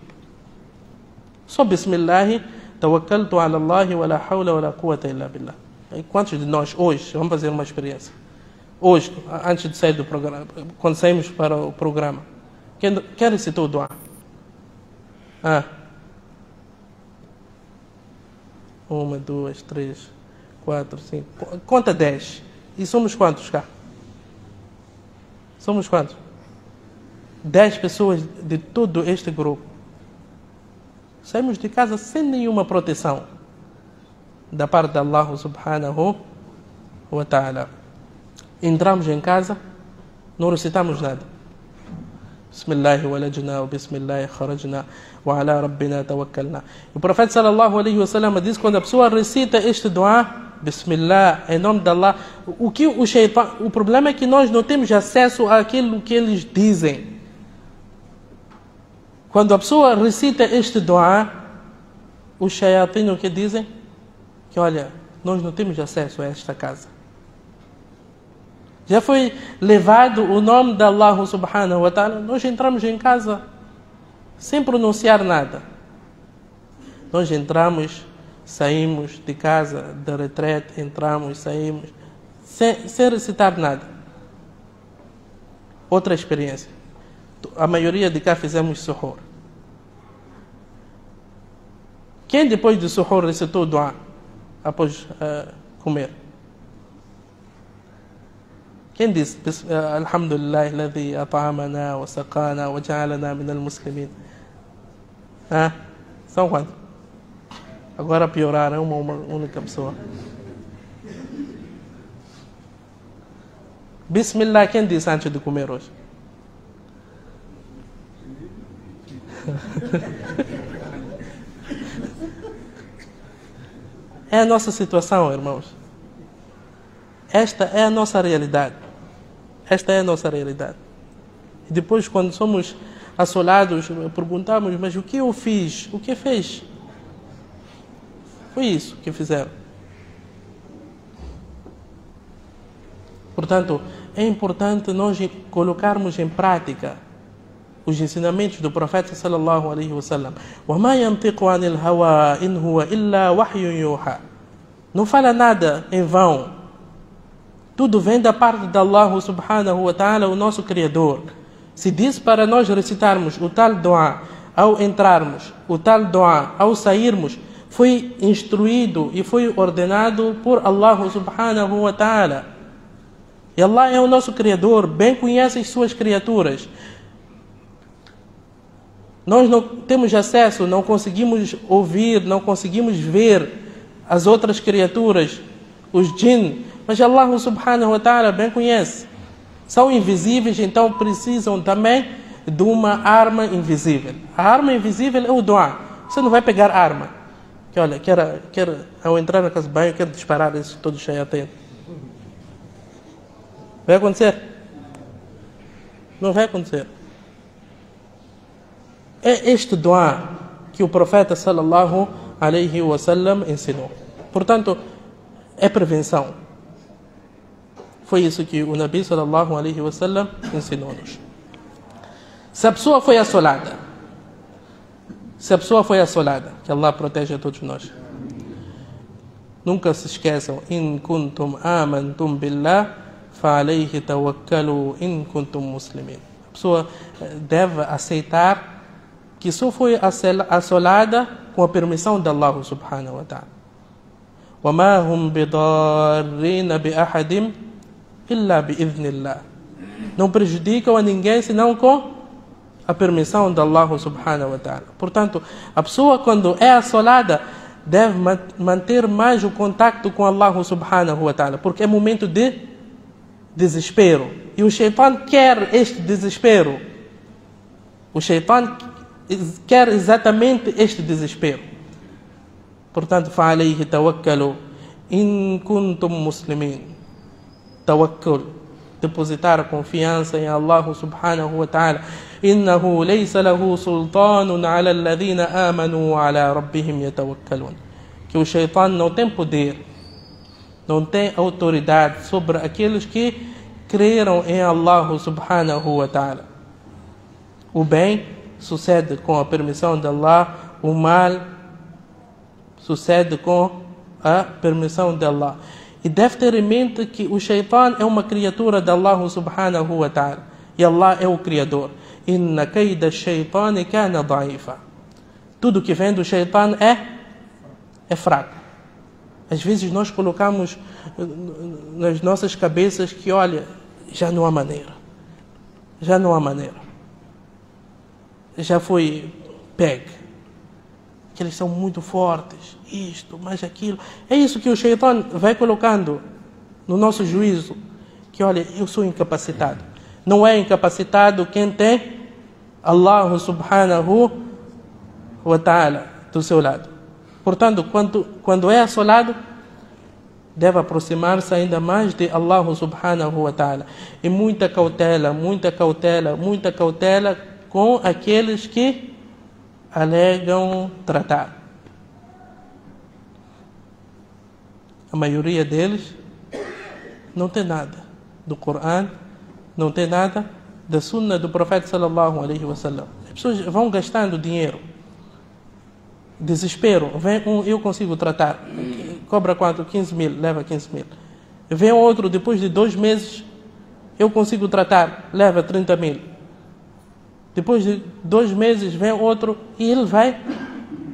Só Bismillah, tawakkaltu ala Allah, wa la hawla wa la quwwata illa billah. E quantos de nós hoje, vamos fazer uma experiência, hoje, antes de sair do programa, quando saímos para o programa, quem recitou o dua? 1, 2, 3, 4, 5. Conta 10. E somos quantos cá? Somos quantos? 10 pessoas de todo este grupo. Saímos de casa sem nenhuma proteção da parte de Allah subhanahu wa ta'ala. Entramos em casa, não recitamos nada. Bismillah walajna, Bismillah kharajna, wa ala rabbina tawakkalna. O profeta sallallahu alaihi wasallam diz, quando a pessoa recita este dua, Bismillah, em nome de Allah, o problema é que nós não temos acesso àquilo que eles dizem. Quando a pessoa recita este dua, os shayatin o que dizem? Que olha, nós não temos acesso a esta casa. Já foi levado o nome de Allah subhanahu wa ta'ala, nós entramos em casa sem pronunciar nada. Nós entramos, saímos de casa, da retrete, entramos, saímos, sem recitar nada. Outra experiência. A maioria de cá fizemos suhoor. Quem depois do suhoor recitou dua após comer? Quem disse Alhamdulillah alladhi at'amana wa saqana wa ja'alana min al-muslimin? São quantos? Agora pioraram, uma única pessoa. Bismillah, quem disse antes de comer hoje? É a nossa situação, irmãos. Esta é a nossa realidade. Esta é a nossa realidade. E depois, quando somos assolados, perguntamos, mas o que eu fiz? O que fez? Foi isso que fizeram. Portanto, é importante nós colocarmos em prática os ensinamentos do profeta sallallahu alaihi wasallam. وَمَا يَنْطِقُ عَنِ الْهَوَىٰ إِنْ هُوَ إِلَّا وَحْيٌ يُوحَىٰ. Não fala nada em vão. Tudo vem da parte de Allah subhanahu wa ta'ala, o nosso Criador. Se diz para nós recitarmos o tal dua ao entrarmos, o tal dua ao sairmos, foi instruído e foi ordenado por Allah subhanahu wa ta'ala. E Allah é o nosso Criador, bem conhece as suas criaturas. Nós não temos acesso, não conseguimos ouvir, não conseguimos ver as outras criaturas, os jinn, mas Allah subhanahu wa ta'ala bem conhece. São invisíveis, então precisam também de uma arma invisível. A arma invisível é o dua. Você não vai pegar arma. Que olha, quero ao entrar na casa de banho, quero disparar esses todos shayatin. Vai acontecer? Não vai acontecer. É este dua que o profeta sallallahu alaihi wasallam ensinou. Portanto, é prevenção. Foi isso que o Nabi sallallahu alaihi wasallam ensinou-nos. Se a pessoa foi assolada, que Allah proteja todos nós. Nunca se esqueçam, in kuntum amantum billah, fa alayhi tawakkalu in kuntum muslimin. A pessoa deve aceitar que só foi assolada com a permissão de Allah subhanahu wa ta'ala. وَمَا هُمْ بِضَارِّينَ بِأَحَدٍ إِلَّا بِإِذْنِ اللَّهِ. Não prejudicam a ninguém senão com a permissão de Allah subhanahu wa ta'ala. Portanto, a pessoa quando é assolada deve manter mais o contacto com Allah subhanahu wa ta'ala, porque é momento de desespero. E o Shaitan quer este desespero. O Shaitan quer exatamente este desespero. Portanto, فَعَلَيْهِ تَوَكَّلُوا إِن كُنتُم مُسْلِمِينَ. Tawakkul, depositar a confiança em Allah subhanahu wa ta'ala. إِنَّهُ لَيْسَ لَهُ سُلْطَانٌ عَلَى الَّذِينَ آمَنُوا وَعَلَى رَبِّهِمْ يَتَوَكَّلُونَ. Que o Shaitan não tem poder, não tem autoridade sobre aqueles que creram em Allah subhanahu wa ta'ala. O bem sucede com a permissão de Allah, o mal sucede com a permissão de Allah. E deve ter em mente que o Shaitan é uma criatura de Allah subhanahu wa ta'ala. E Allah é o Criador. Inna kaida shaitani kana da'ifa. Tudo que vem do Shaitan é fraco. Às vezes nós colocamos nas nossas cabeças que, olha, já não há maneira. Já não há maneira. Já foi pegue. Que eles são muito fortes, isto, mais aquilo. É isso que o Shaitan vai colocando no nosso juízo, que olha, eu sou incapacitado. Não é incapacitado quem tem Allah subhanahu wa ta'ala do seu lado. Portanto, quando é assolado, deve aproximar-se ainda mais de Allah subhanahu wa ta'ala. E muita cautela, muita cautela, muita cautela com aqueles que alegam tratar. A maioria deles não tem nada do Corão, não tem nada da Sunna do Profeta sallallahu alaihi wasallam. As pessoas vão gastando dinheiro, desespero. Vem um, eu consigo tratar, cobra quanto? 15 mil, leva 15 mil. Vem outro, depois de 2 meses, eu consigo tratar, leva 30 mil. Depois de 2 meses vem outro e ele vai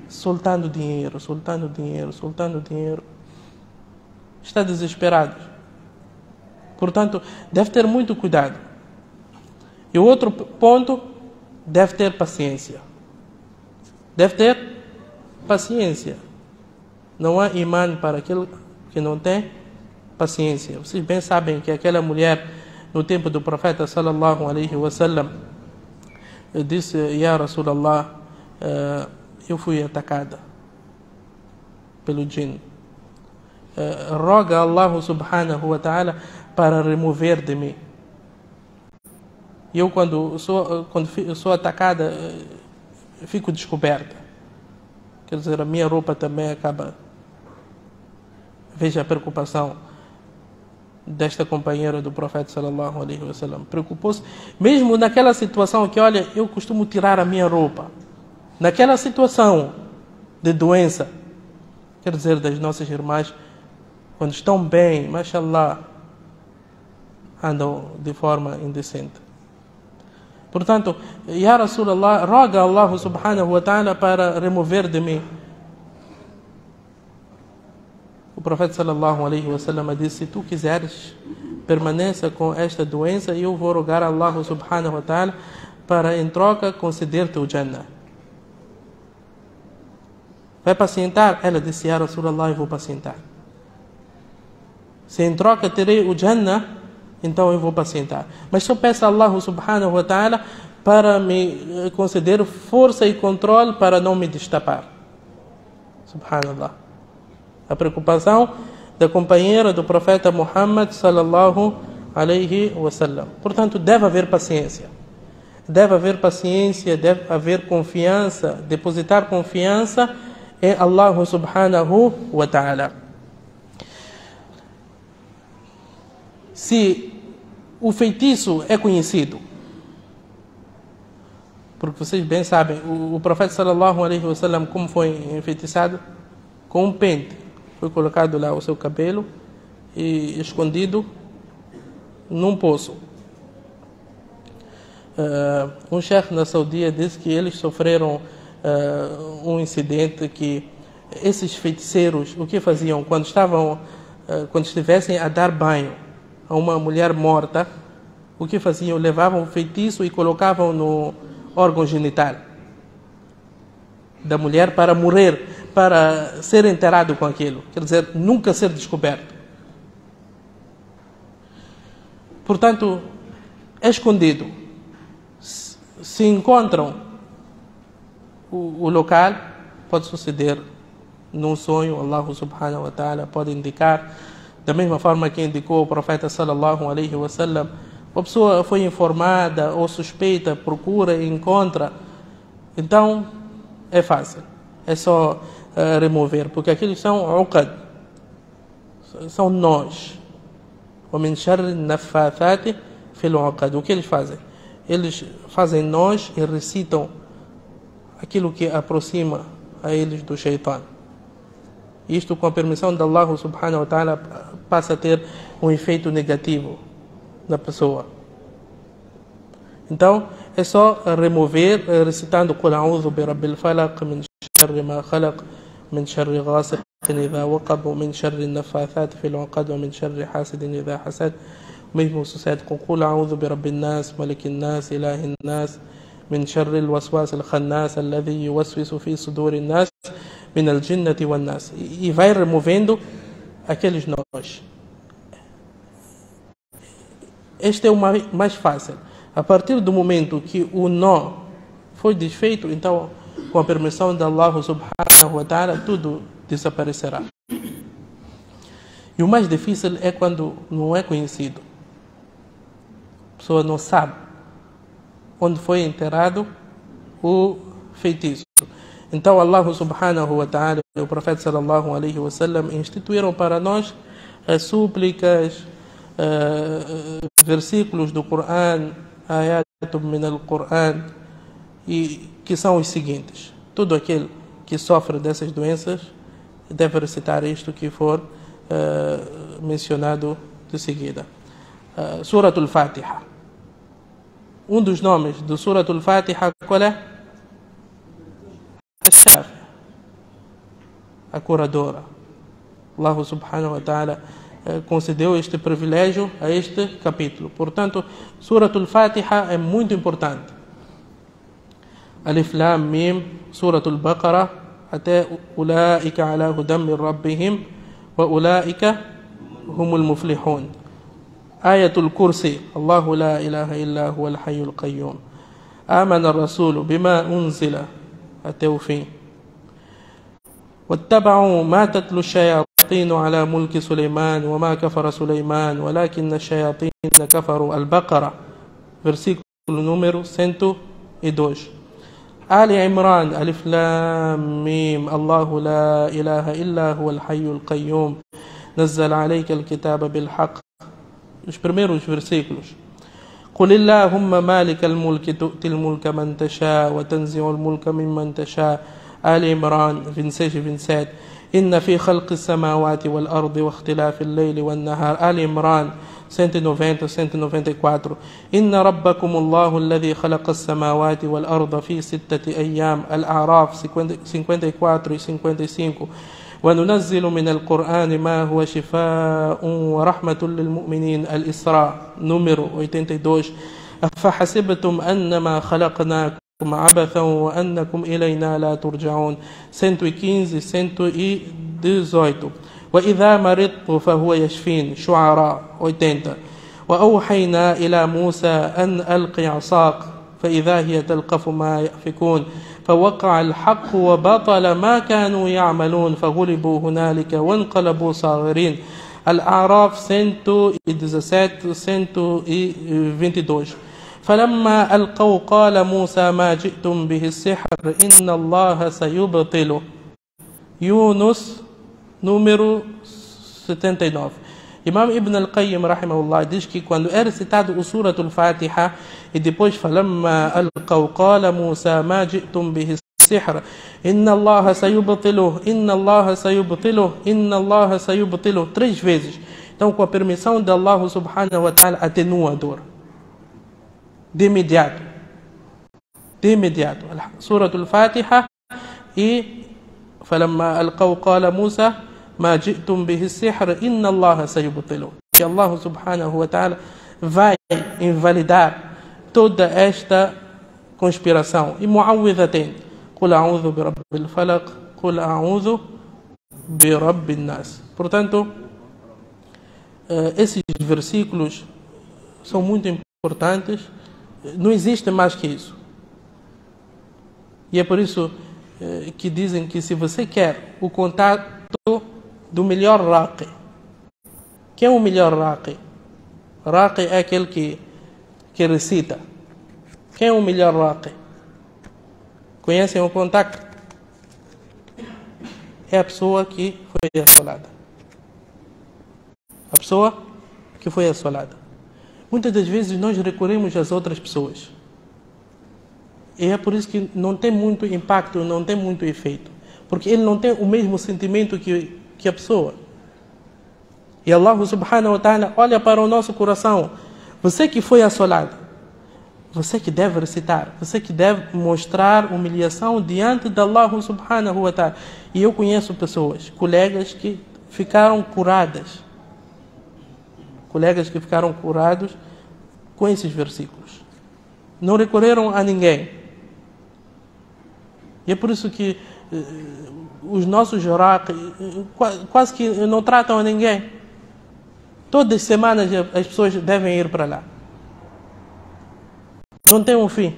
soltando dinheiro, soltando dinheiro, soltando dinheiro. Está desesperado. Portanto, deve ter muito cuidado. E o outro ponto, deve ter paciência. Deve ter paciência. Não há imã para aquele que não tem paciência. Vocês bem sabem que aquela mulher, no tempo do profeta sallallahu alaihi wasallam, disse: Ya Rasulallah, eu fui atacada pelo jinn. Roga a Allah subhanahu wa ta'ala para remover de mim. E eu, quando sou atacada, fico descoberta. Quer dizer, a minha roupa também acaba. Veja a preocupação desta companheira do profeta sallallahu alaihi wasallam. Preocupou-se, mesmo naquela situação que, olha, eu costumo tirar a minha roupa. Naquela situação de doença, quer dizer, das nossas irmãs, quando estão bem, mashallah, andam de forma indecente. Portanto, Ya Rasulallah, roga a Allah subhanahu wa ta'ala para remover de mim. O profeta sallallahu alaihi wasallam disse: se tu quiseres, permaneça com esta doença e eu vou rogar a Allah subhanahu wa ta'ala para, em troca, conceder-te o Jannah. Vai pacientar? Ela disse: Ya Rasulallah, eu vou pacientar. Se em troca terei o Jannah, então eu vou pacientar. Mas só peço a Allah subhanahu wa ta'ala para me conceder força e controle para não me destapar. Subhanallah. A preocupação da companheira do profeta Muhammad sallallahu alaihi wasallam. Portanto, deve haver paciência. Deve haver paciência, deve haver confiança, depositar confiança em Allah subhanahu wa ta'ala. Se o feitiço é conhecido, porque vocês bem sabem, o profeta sallallahu alaihi wasallam, como foi enfeitiçado? Com um pente. Foi colocado lá o seu cabelo e escondido num poço. Um chefe na Saudia disse que eles sofreram um incidente que esses feiticeiros, o que faziam quando estivessem a dar banho a uma mulher morta, o que faziam? Levavam o feitiço e colocavam no órgão genital da mulher para morrer, para ser enterrado com aquilo. Quer dizer, nunca ser descoberto. Portanto, escondido. Se encontram o local, pode suceder num sonho. Allah subhanahu wa ta'ala pode indicar, da mesma forma que indicou o profeta sallallahu alaihi wasallam. A pessoa foi informada ou suspeita, procura e encontra, então é fácil, é só remover, porque aqueles são uqad, são nós. وَمِنْ شَرِّ النَّفَّاثَاتِ فِي الْعُقَدِ. O que eles fazem? Eles fazem nós e recitam aquilo que aproxima a eles do shaitan. Isto, com a permissão de Allah subhanahu wa ta'ala, passa a ter um efeito negativo na pessoa. Então, é só remover recitando قُلْ أَعُوذُ بِرَبِّ الْفَلَقِ مِنْ شَرِّ مَا خَلَقَ مِنْ شَرِّ غَاسِقٍ إِذَا وَقَبَ وَمِنْ شَرِّ النَّفَّاثَاتِ فِي الْعُقَدِ وَمِنْ شَرِّ حَاسِدٍ إِذَا حَسَدَ. O mesmo sucede com قُلْ أَعُوذُ بِرَبِّ النَّاسِ مَلِكِ النَّاسِ إِلَهِ النَّاسِ مِنْ شَرِّ الْوَسْوَاسِ الْخَنَّاسِ الَّذِي يُوَسْوِسُ فِي صُدُورِ النَّاسِ مِنَ الْجِنَّةِ وَالنَّاسِ. E vai removendo aqueles nós. Este é o mais fácil. A partir do momento que o nó foi desfeito, então, com a permissão de Allah subhanahu wa ta'ala, tudo desaparecerá. E o mais difícil é quando não é conhecido. A pessoa não sabe onde foi enterrado o feitiço. Então Allah subhanahu wa ta'ala e o profeta sallallahu alaihi wasallam instituíram para nós as súplicas, versículos do Coran, ayatum min al-Quran, e que são os seguintes: todo aquele que sofre dessas doenças deve recitar isto que for mencionado de seguida. Suratul Fatiha. Um dos nomes do Suratul Fatiha qual é? A curadora. Allah subhanahu wa ta'ala concedeu este privilégio a este capítulo. Portanto, Suratul Fatiha é muito importante. Alif Lam Mim, Suratul Baqarah, até Ulaika ala hudam min rabbihim wa ulaika humul muflihun. Ayatul Kursi, Allahu la ilaha illa huwal hayyul qayyum. Amana ar-rasulu bima unzila, até o fim. واتبعوا ما تتلو الشياطين على ملك سليمان وما كفر سليمان ولكن الشياطين كفروا. البقرة, versículo número 102. آل عمران, ألف لام ميم, الله لا إله إلا هو الحي القيوم نزل عليك الكتاب بالحق. Os primeiros versículos. قل اللهم مالك الملك تؤتي الملك من تشاء وتنزع الملك ممن تشاء. آل عمران 26-27. إن في خلق السماوات والأرض واختلاف الليل والنهار. آل عمران 190-194. إن ربكم الله الذي خلق السماوات والأرض في 6 أيام. الأعراف 54-55. وننزل من القرآن ما هو شفاء ورحمة للمؤمنين. الإسراء número 82. أفحسبتم أنما خلقناكم عبثا وأنكم إلينا لا ترجعون. 115-118. وإذا مرضت فهو يشفين. شعراء 80. وأوحينا إلى موسى أن ألقي عصاك فإذا هي تلقف ما يأفكون فوقع الحق وبطل ما كانوا يعملون فغلبوا هنالك وانقلبوا صاغرين. الأعراف 117-122. فلما ألقوا قال موسى ما جئتم به السحر إن الله سيبطله. يونس número 79. Imam Ibn al-Qayyim rahimahullah diz que quando é recitado o Suratul Fatiha e depois فلما ألقوا قال موسى ما جئتم به السحر إن الله سيبطله إن الله سيبطله إن الله سيبطله 3 vezes. Então, com a permissão de Allah subhanahu wa ta'ala, atenua a dor de imediato. Suratul Fatiha e فلما ألقوا قال موسى ما جئتم به السحر إن الله سيبطله. Que Allah subhanahu wa ta'ala vai invalidar toda esta conspiração. E mu'awwidhatain. قل أعوذ برب الفلق قل أعوذ برب الناس. Portanto, esses versículos são muito importantes importantes, não existe mais que isso. E é por isso que dizem que se você quer o contato do melhor raqi, quem é o melhor raqi? Raqi é aquele que recita. Quem é o melhor raqi? Conhecem o contacto? É a pessoa que foi assolada. A pessoa que foi assolada. Muitas das vezes nós recorremos às outras pessoas. E é por isso que não tem muito impacto, não tem muito efeito. Porque ele não tem o mesmo sentimento que a pessoa. E Allah subhanahu wa ta'ala olha para o nosso coração. Você que foi assolado, você que deve recitar, você que deve mostrar humilhação diante de Allah subhanahu wa ta'ala. E eu conheço pessoas, colegas que ficaram curadas. Colegas que ficaram curados com esses versículos. Não recorreram a ninguém. E é por isso que os nossos raqi quase que não tratam a ninguém. Todas as semanas as pessoas devem ir para lá. Não tem um fim.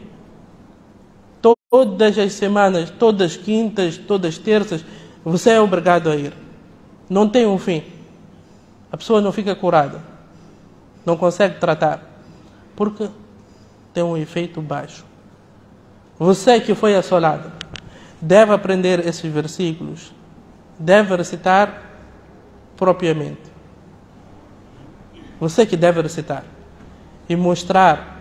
Todas as semanas, todas as quintas, todas as terças, você é obrigado a ir. Não tem um fim. A pessoa não fica curada. Não consegue tratar. Porque tem um efeito baixo. Você que foi assolado, deve aprender esses versículos. Deve recitar propriamente. Você que deve recitar. E mostrar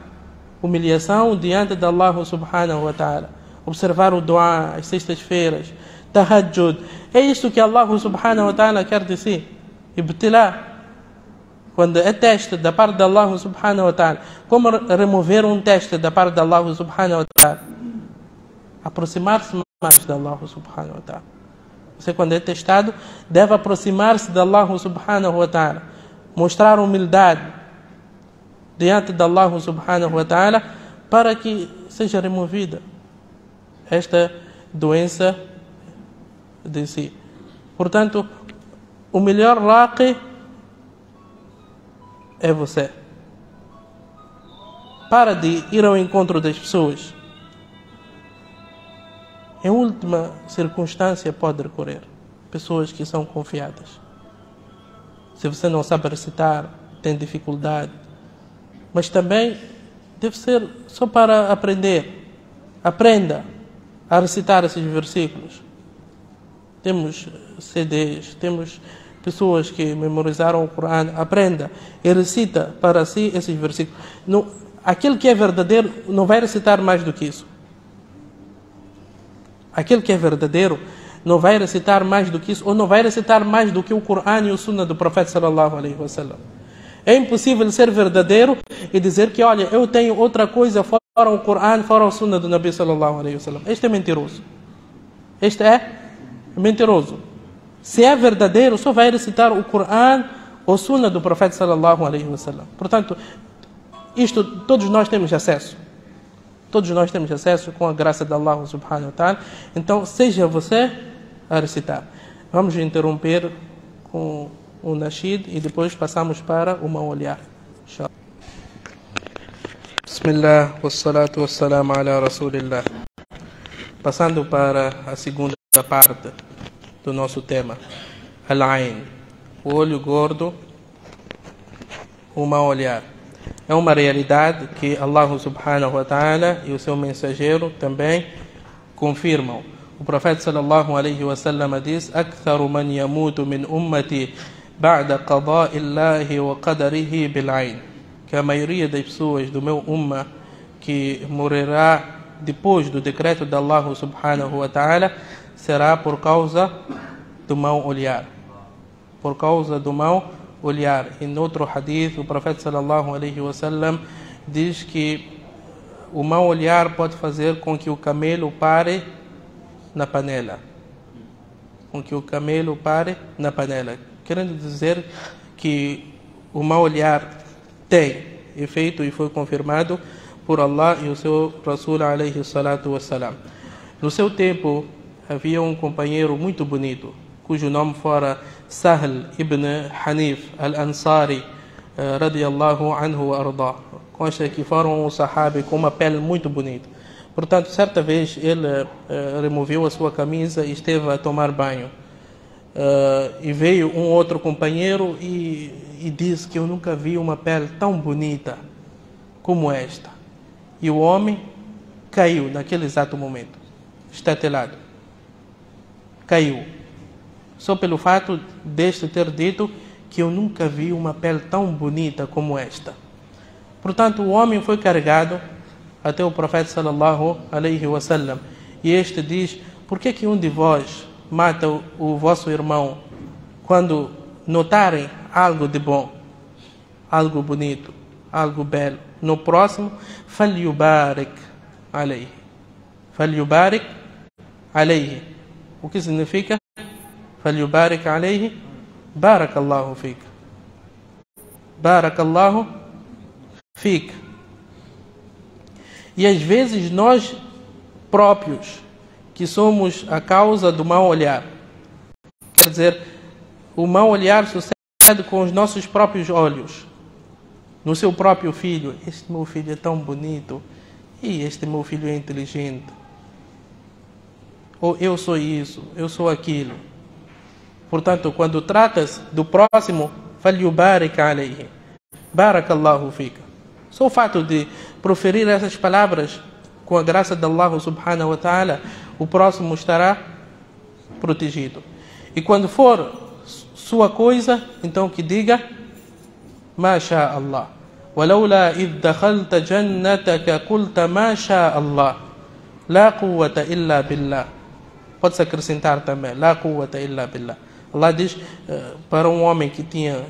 humilhação diante de Allah subhanahu wa ta'ala. Observar o dua, as sextas-feiras, tahajjud. É isso que Allah subhanahu wa ta'ala quer dizer. Ibtilá. Quando é teste da parte de Allah subhanahu wa ta'ala. Como remover um teste da parte de Allah subhanahu wa ta'ala? Aproximar-se mais de Allah subhanahu wa ta'ala. Você quando é testado, deve aproximar-se de Allah subhanahu wa ta'ala. Mostrar humildade diante de Allah subhanahu wa ta'ala para que seja removida esta doença de si. Portanto, o melhor raqi é você. Para de ir ao encontro das pessoas. Em última circunstância pode recorrer. Pessoas que são confiadas. Se você não sabe recitar, tem dificuldade. Mas também deve ser só para aprender. Aprenda a recitar esses versículos. Temos CDs, temos pessoas que memorizaram o Corão. Aprenda e recita para si esses versículos. Aquele que é verdadeiro não vai recitar mais do que isso. Aquele que é verdadeiro não vai recitar mais do que isso, ou não vai recitar mais do que o Corão e o Sunnah do Profeta sallallahu alaihi wasallam. É impossível ser verdadeiro e dizer que, olha, eu tenho outra coisa fora o Corão, fora o Sunnah do Nabi sallallahu alaihi wasallam. Este é mentiroso. Este é mentiroso. Se é verdadeiro, só vai recitar o Corão ou o Sunnah do Profeta sallallahu alaihi wasallam. Portanto, isto todos nós temos acesso. Todos nós temos acesso com a graça de Allah subhanahu wa ta'ala. Então, seja você a recitar. Vamos interromper com o Nasheed e depois passamos para uma olhar. Bismillah, wassalatu wassalamu ala rasulillah. Passando para a segunda parte do nosso tema. Al-Ain, o olho gordo, o mau olhar. É uma realidade que Allah subhanahu wa ta'ala e o seu mensageiro também confirmam. O profeta sallallahu alaihi wasallam diz: "Aktharu man yamutu min ummati ba'da qada'i Allahi wa qadarihi bil-ain." Que a maioria das pessoas do meu ummah que morrerá depois do decreto de Allah subhanahu wa ta'ala será por causa do mau olhar. Por causa do mau olhar. Em outro hadith, o profeta sallallahu alaihi wasallam diz que o mau olhar pode fazer com que o camelo pare na panela. Com que o camelo pare na panela. Querendo dizer que o mau olhar tem efeito e foi confirmado por Allah e o seu Rasul alaihi salatu wassalam. No seu tempo, havia um companheiro muito bonito, cujo nome fora Sahl ibn Hanif al-Ansari radiyallahu anhu wa ardah, consta que foram um sahabi com uma pele muito bonita. Portanto, certa vez ele removeu a sua camisa e esteve a tomar banho. E veio um outro companheiro e disse que eu nunca vi uma pele tão bonita como esta. E o homem caiu naquele exato momento, estatelado. Caiu. Só pelo fato deste ter dito que eu nunca vi uma pele tão bonita como esta. Portanto, o homem foi carregado até o profeta sallallahu alaihi wasallam. E este diz: por que um de vós mata o vosso irmão quando notarem algo de bom, algo bonito, algo belo no próximo? فَلْيُبَارِكْ عَلَيْهِ. فَلْيُبَارِكْ عَلَيْهِ. O que significa? فَلْيُبَارِكْ عَلَيْهِ. بَارَكَ اللَّهُ فِيكَ. بَارَكَ اللَّهُ فِيكَ. E às vezes nós próprios que somos a causa do mau olhar. Quer dizer, o mau olhar sucede com os nossos próprios olhos. No seu próprio filho. Este meu filho é tão bonito. E este meu filho é inteligente. Ou eu sou isso, eu sou aquilo. Portanto, quando tratas do próximo, فَلْيُبَارِكَ عَلَيْهِ. بَارَكَ اللَّهُ فِيكَ. Só o fato de proferir essas palavras com a graça de Allah subhanahu wa ta'ala, o próximo estará protegido. E quando for sua coisa, então que diga: ما شاء الله ولولا إذ دخلت جنتك قلت ما شاء الله لا قوة إلا بالله. Pode-se acrescentar também: لا قوة إلا بالله. Allah diz para um homem que tinha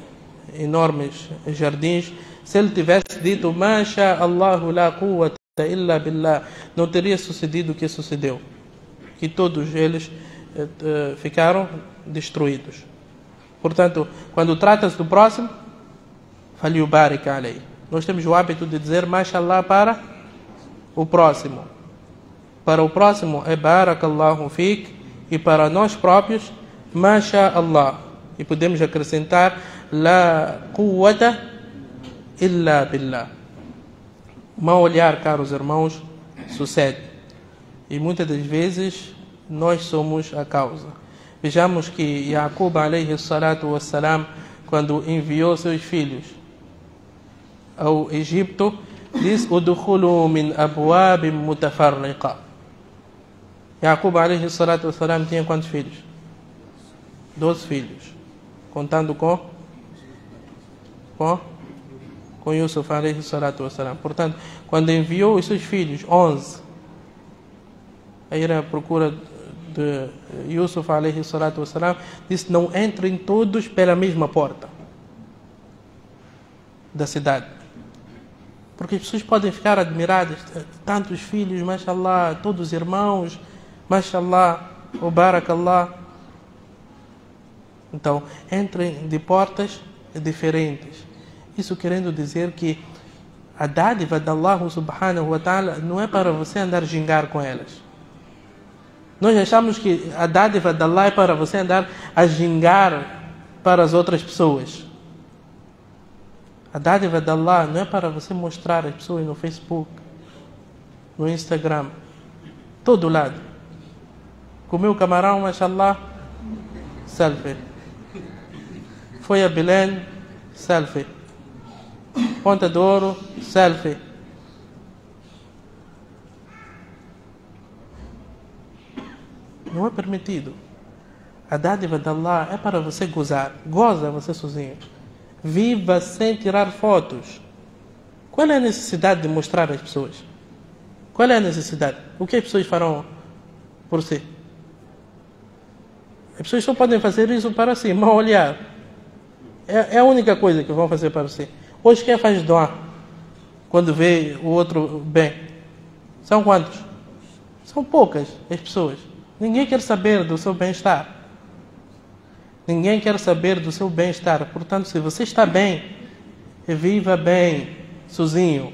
enormes jardins, se ele tivesse dito ما شاء الله لا قوة إلا بالله, não teria sucedido o que sucedeu, que todos eles ficaram destruídos. Portanto, quando tratas do próximo, فَلْيُبَارِكَ عَلَيْهِ. Nós temos o hábito de dizer mashallah para o próximo. Para o próximo é barakallahu fik, e para nós próprios mashallah. E podemos acrescentar la quwwata illa billah. Mal olhar, caros irmãos, sucede. E muitas das vezes nós somos a causa. Vejamos que Yaqub alayhi salatu wassalam, quando enviou seus filhos ao Egito, diz: udkhulu min abwabin mutafarriqa. Yaqub alayhi salatu wassalam tinha quantos filhos? 12 filhos, contando com Yusuf alayhi salatu wassalam. Portanto, quando enviou os seus filhos, 11, a ir à procura de Yusuf alayhi salatu wassalam, disse: não entrem todos pela mesma porta da cidade, porque as pessoas podem ficar admiradas: tantos filhos, mashallah, todos irmãos, mashallah, o barakallah. Então, entrem de portas diferentes. Isso querendo dizer que a dádiva de Allah subhanahu wa ta'ala não é para você andar a gingar com elas. Nós achamos que a dádiva de Allah é para você andar a gingar para as outras pessoas. A dádiva de Allah não é para você mostrar as pessoas no Facebook, no Instagram, todo lado. Comeu camarão, mashallah, selfie. Foi a Belém, selfie. Ponta de Ouro, selfie. Não é permitido. A dádiva de Allah é para você gozar. Goza você sozinho. Viva sem tirar fotos. Qual é a necessidade de mostrar às pessoas? Qual é a necessidade? O que as pessoas farão por si? As pessoas só podem fazer isso para si, mal olhar. É a única coisa que vão fazer para si. Hoje quem faz doar quando vê o outro bem? São quantos? São poucas as pessoas. Ninguém quer saber do seu bem-estar. Ninguém quer saber do seu bem-estar. Portanto, se você está bem, viva bem sozinho.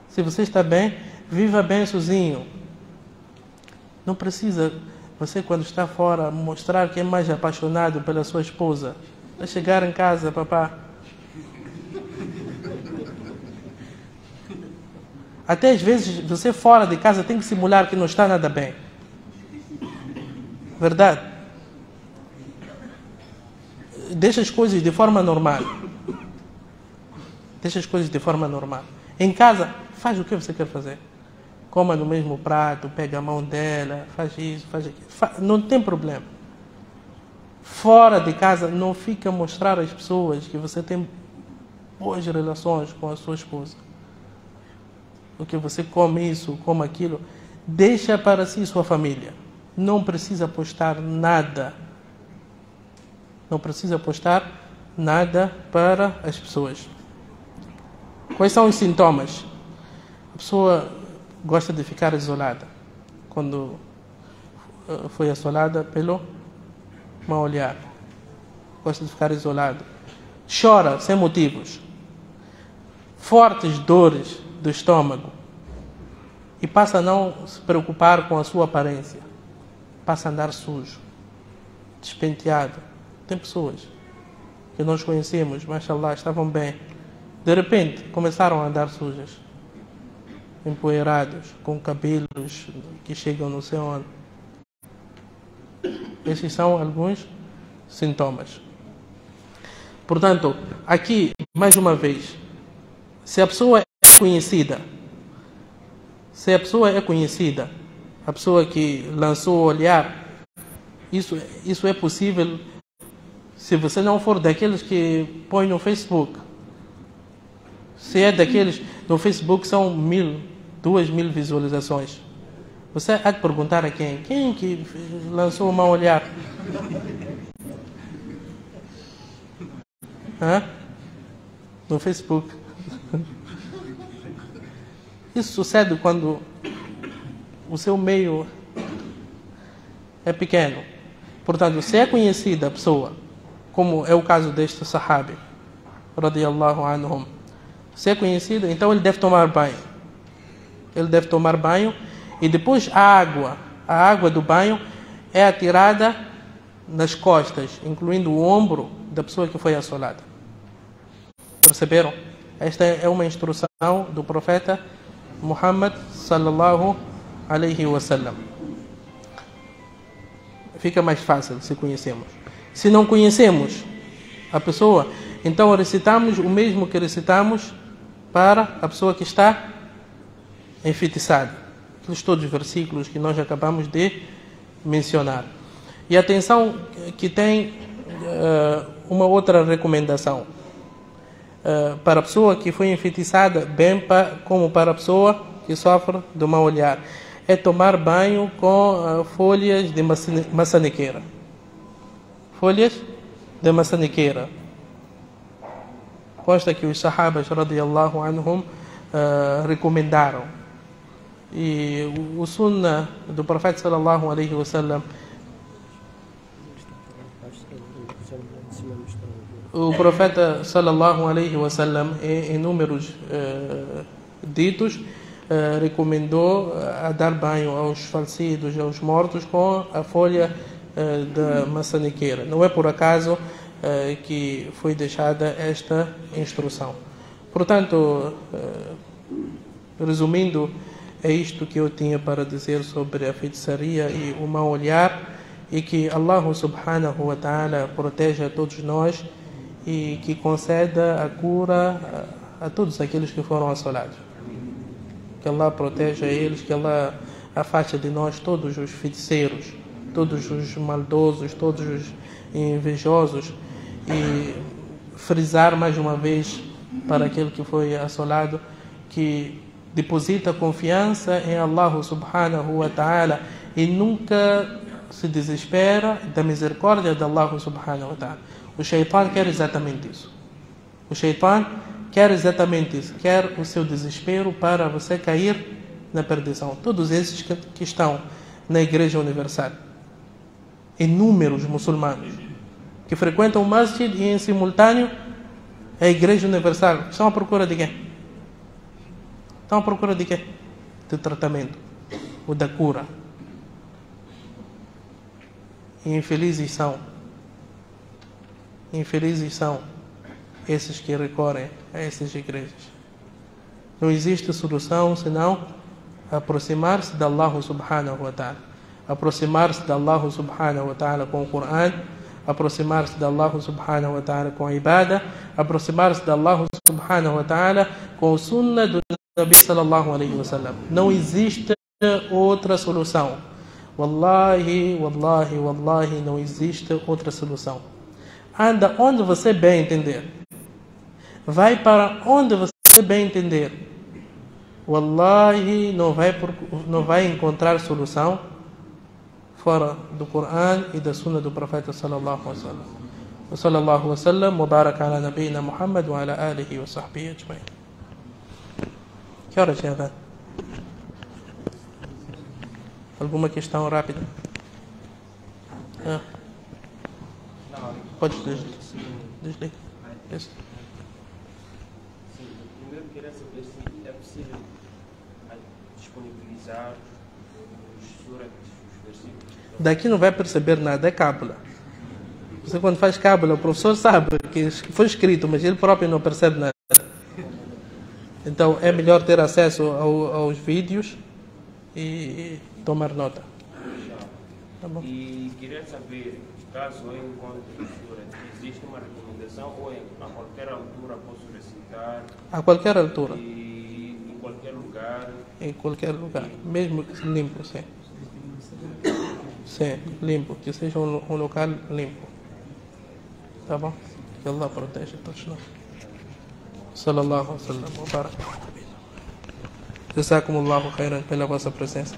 Se você está bem, viva bem sozinho. Não precisa você, quando está fora, mostrar que é mais apaixonado pela sua esposa. Vai chegar em casa, papá. Até às vezes você fora de casa tem que simular que não está nada bem. Verdade? Deixa as coisas de forma normal. Deixa as coisas de forma normal. Em casa, faz o que você quer fazer. Coma no mesmo prato, pega a mão dela, faz isso, faz aquilo. Não tem problema. Fora de casa, não fica a mostrar às pessoas que você tem boas relações com a sua esposa. Porque você come isso, come aquilo. Deixa para si sua família. Não precisa postar nada. Não precisa postar nada para as pessoas. Quais são os sintomas? A pessoa gosta de ficar isolada. Quando foi assolada pelo mau olhar. Gosta de ficar isolado. Chora sem motivos. Fortes dores do estômago. E passa a não se preocupar com a sua aparência. Passa a andar sujo. Despenteado. Tem pessoas que nós conhecemos, mashallah, estavam bem. De repente, começaram a andar sujas. Empoeirados, com cabelos que chegam no sei onde. Esses são alguns sintomas. Portanto, aqui, mais uma vez, se a pessoa é conhecida, a pessoa que lançou o olhar, isso é possível se você não for daqueles que põe no Facebook. Se é daqueles, no Facebook são 2.000 visualizações. Você há de perguntar a quem? Quem que lançou o mau olhar? No Facebook. Isso sucede quando o seu meio é pequeno. Portanto, se é conhecida a pessoa, como é o caso deste sahabi, radiyallahu anhum, se é conhecido, então ele deve tomar banho. Ele deve tomar banho e depois a água do banho é atirada nas costas, incluindo o ombro da pessoa que foi assolada. Perceberam? Esta é uma instrução do profeta Muhammad sallallahu alaihi wasallam. Fica mais fácil se conhecemos. Se não conhecemos a pessoa, então recitamos o mesmo que recitamos para a pessoa que está enfeitiçada. Aqueles todos os versículos que nós acabamos de mencionar. E atenção que tem uma outra recomendação. Para a pessoa que foi enfeitiçada, bem como para a pessoa que sofre do mau olhar, é tomar banho com folhas de maçaniqueira. Folhas de maçaniqueira. Consta que os sahabas radiyallahu anhum recomendaram. E o sunnah do profeta sallallahu alaihi wasallam, o profeta sallallahu alaihi wasallam, em inúmeros ditos, recomendou a dar banho aos falecidos, aos mortos, com a folha da maçaniqueira. Não é por acaso que foi deixada esta instrução. Portanto, resumindo, é isto que eu tinha para dizer sobre a feitiçaria e o mau olhar, e que Allah subhanahu wa ta'ala proteja todos nós e que conceda a cura a todos aqueles que foram assolados. Que Allah proteja eles, que Allah afaste de nós todos os feiticeiros, todos os maldosos, todos os invejosos, e frisar mais uma vez para aquele que foi assolado que deposita confiança em Allah subhanahu wa ta'ala e nunca se desespera da misericórdia de Allah subhanahu wa ta'ala. O Shaitan quer exatamente isso. O Shaitan quer exatamente isso. Quer o seu desespero para você cair na perdição. Todos esses que estão na Igreja Universal, inúmeros muçulmanos que frequentam o masjid e em simultâneo a Igreja Universal, estão à procura de quê? Estão à procura de quê? De tratamento, ou da cura. E infelizes são esses que recorrem a essas igrejas. Não existe solução senão aproximar-se de Allah subhanahu wa ta'ala. Aproximar-se de Allah subhanahu wa ta'ala com o Coran, aproximar-se de Allah subhanahu wa ta'ala com a ibadah, aproximar-se de Allah subhanahu wa ta'ala com o sunnah do Nabi sallallahu alayhi wa sallam. Não existe outra solução. Wallahi, wallahi, wallahi, não existe outra solução. Anda onde você bem entender. Vai para onde você bem entender. Wallahi, não vai encontrar solução fora do Coran e da Sunna do Profeta sallallahu alaihi wasallam. Wa sallallahu wa sallam wa baraka ala nabiyina Muhammad wa ala alihi wa sahbihi ajma'in. Que horas é agora? Alguma questão rápida? Pode desligar. Isso. Primeiro queria saber se é possível disponibilizar os surat, os versículos. Daqui não vai perceber nada, é cábula. Você quando faz cábula, o professor sabe que foi escrito, mas ele próprio não percebe nada. Então é melhor ter acesso aos vídeos e tomar nota. Tá bom. E queria saber, caso eu encontre o surat, existe uma recomendação ou a qualquer altura posso recitar? A qualquer altura. E em qualquer lugar? Em qualquer lugar. Mesmo limpo, sim. Sim, limpo. Que seja um local limpo. Tá bom? Que Allah proteja todos nós. Sallallahu alaihi wa sallam. Jazakumullahu khairan pela vossa presença.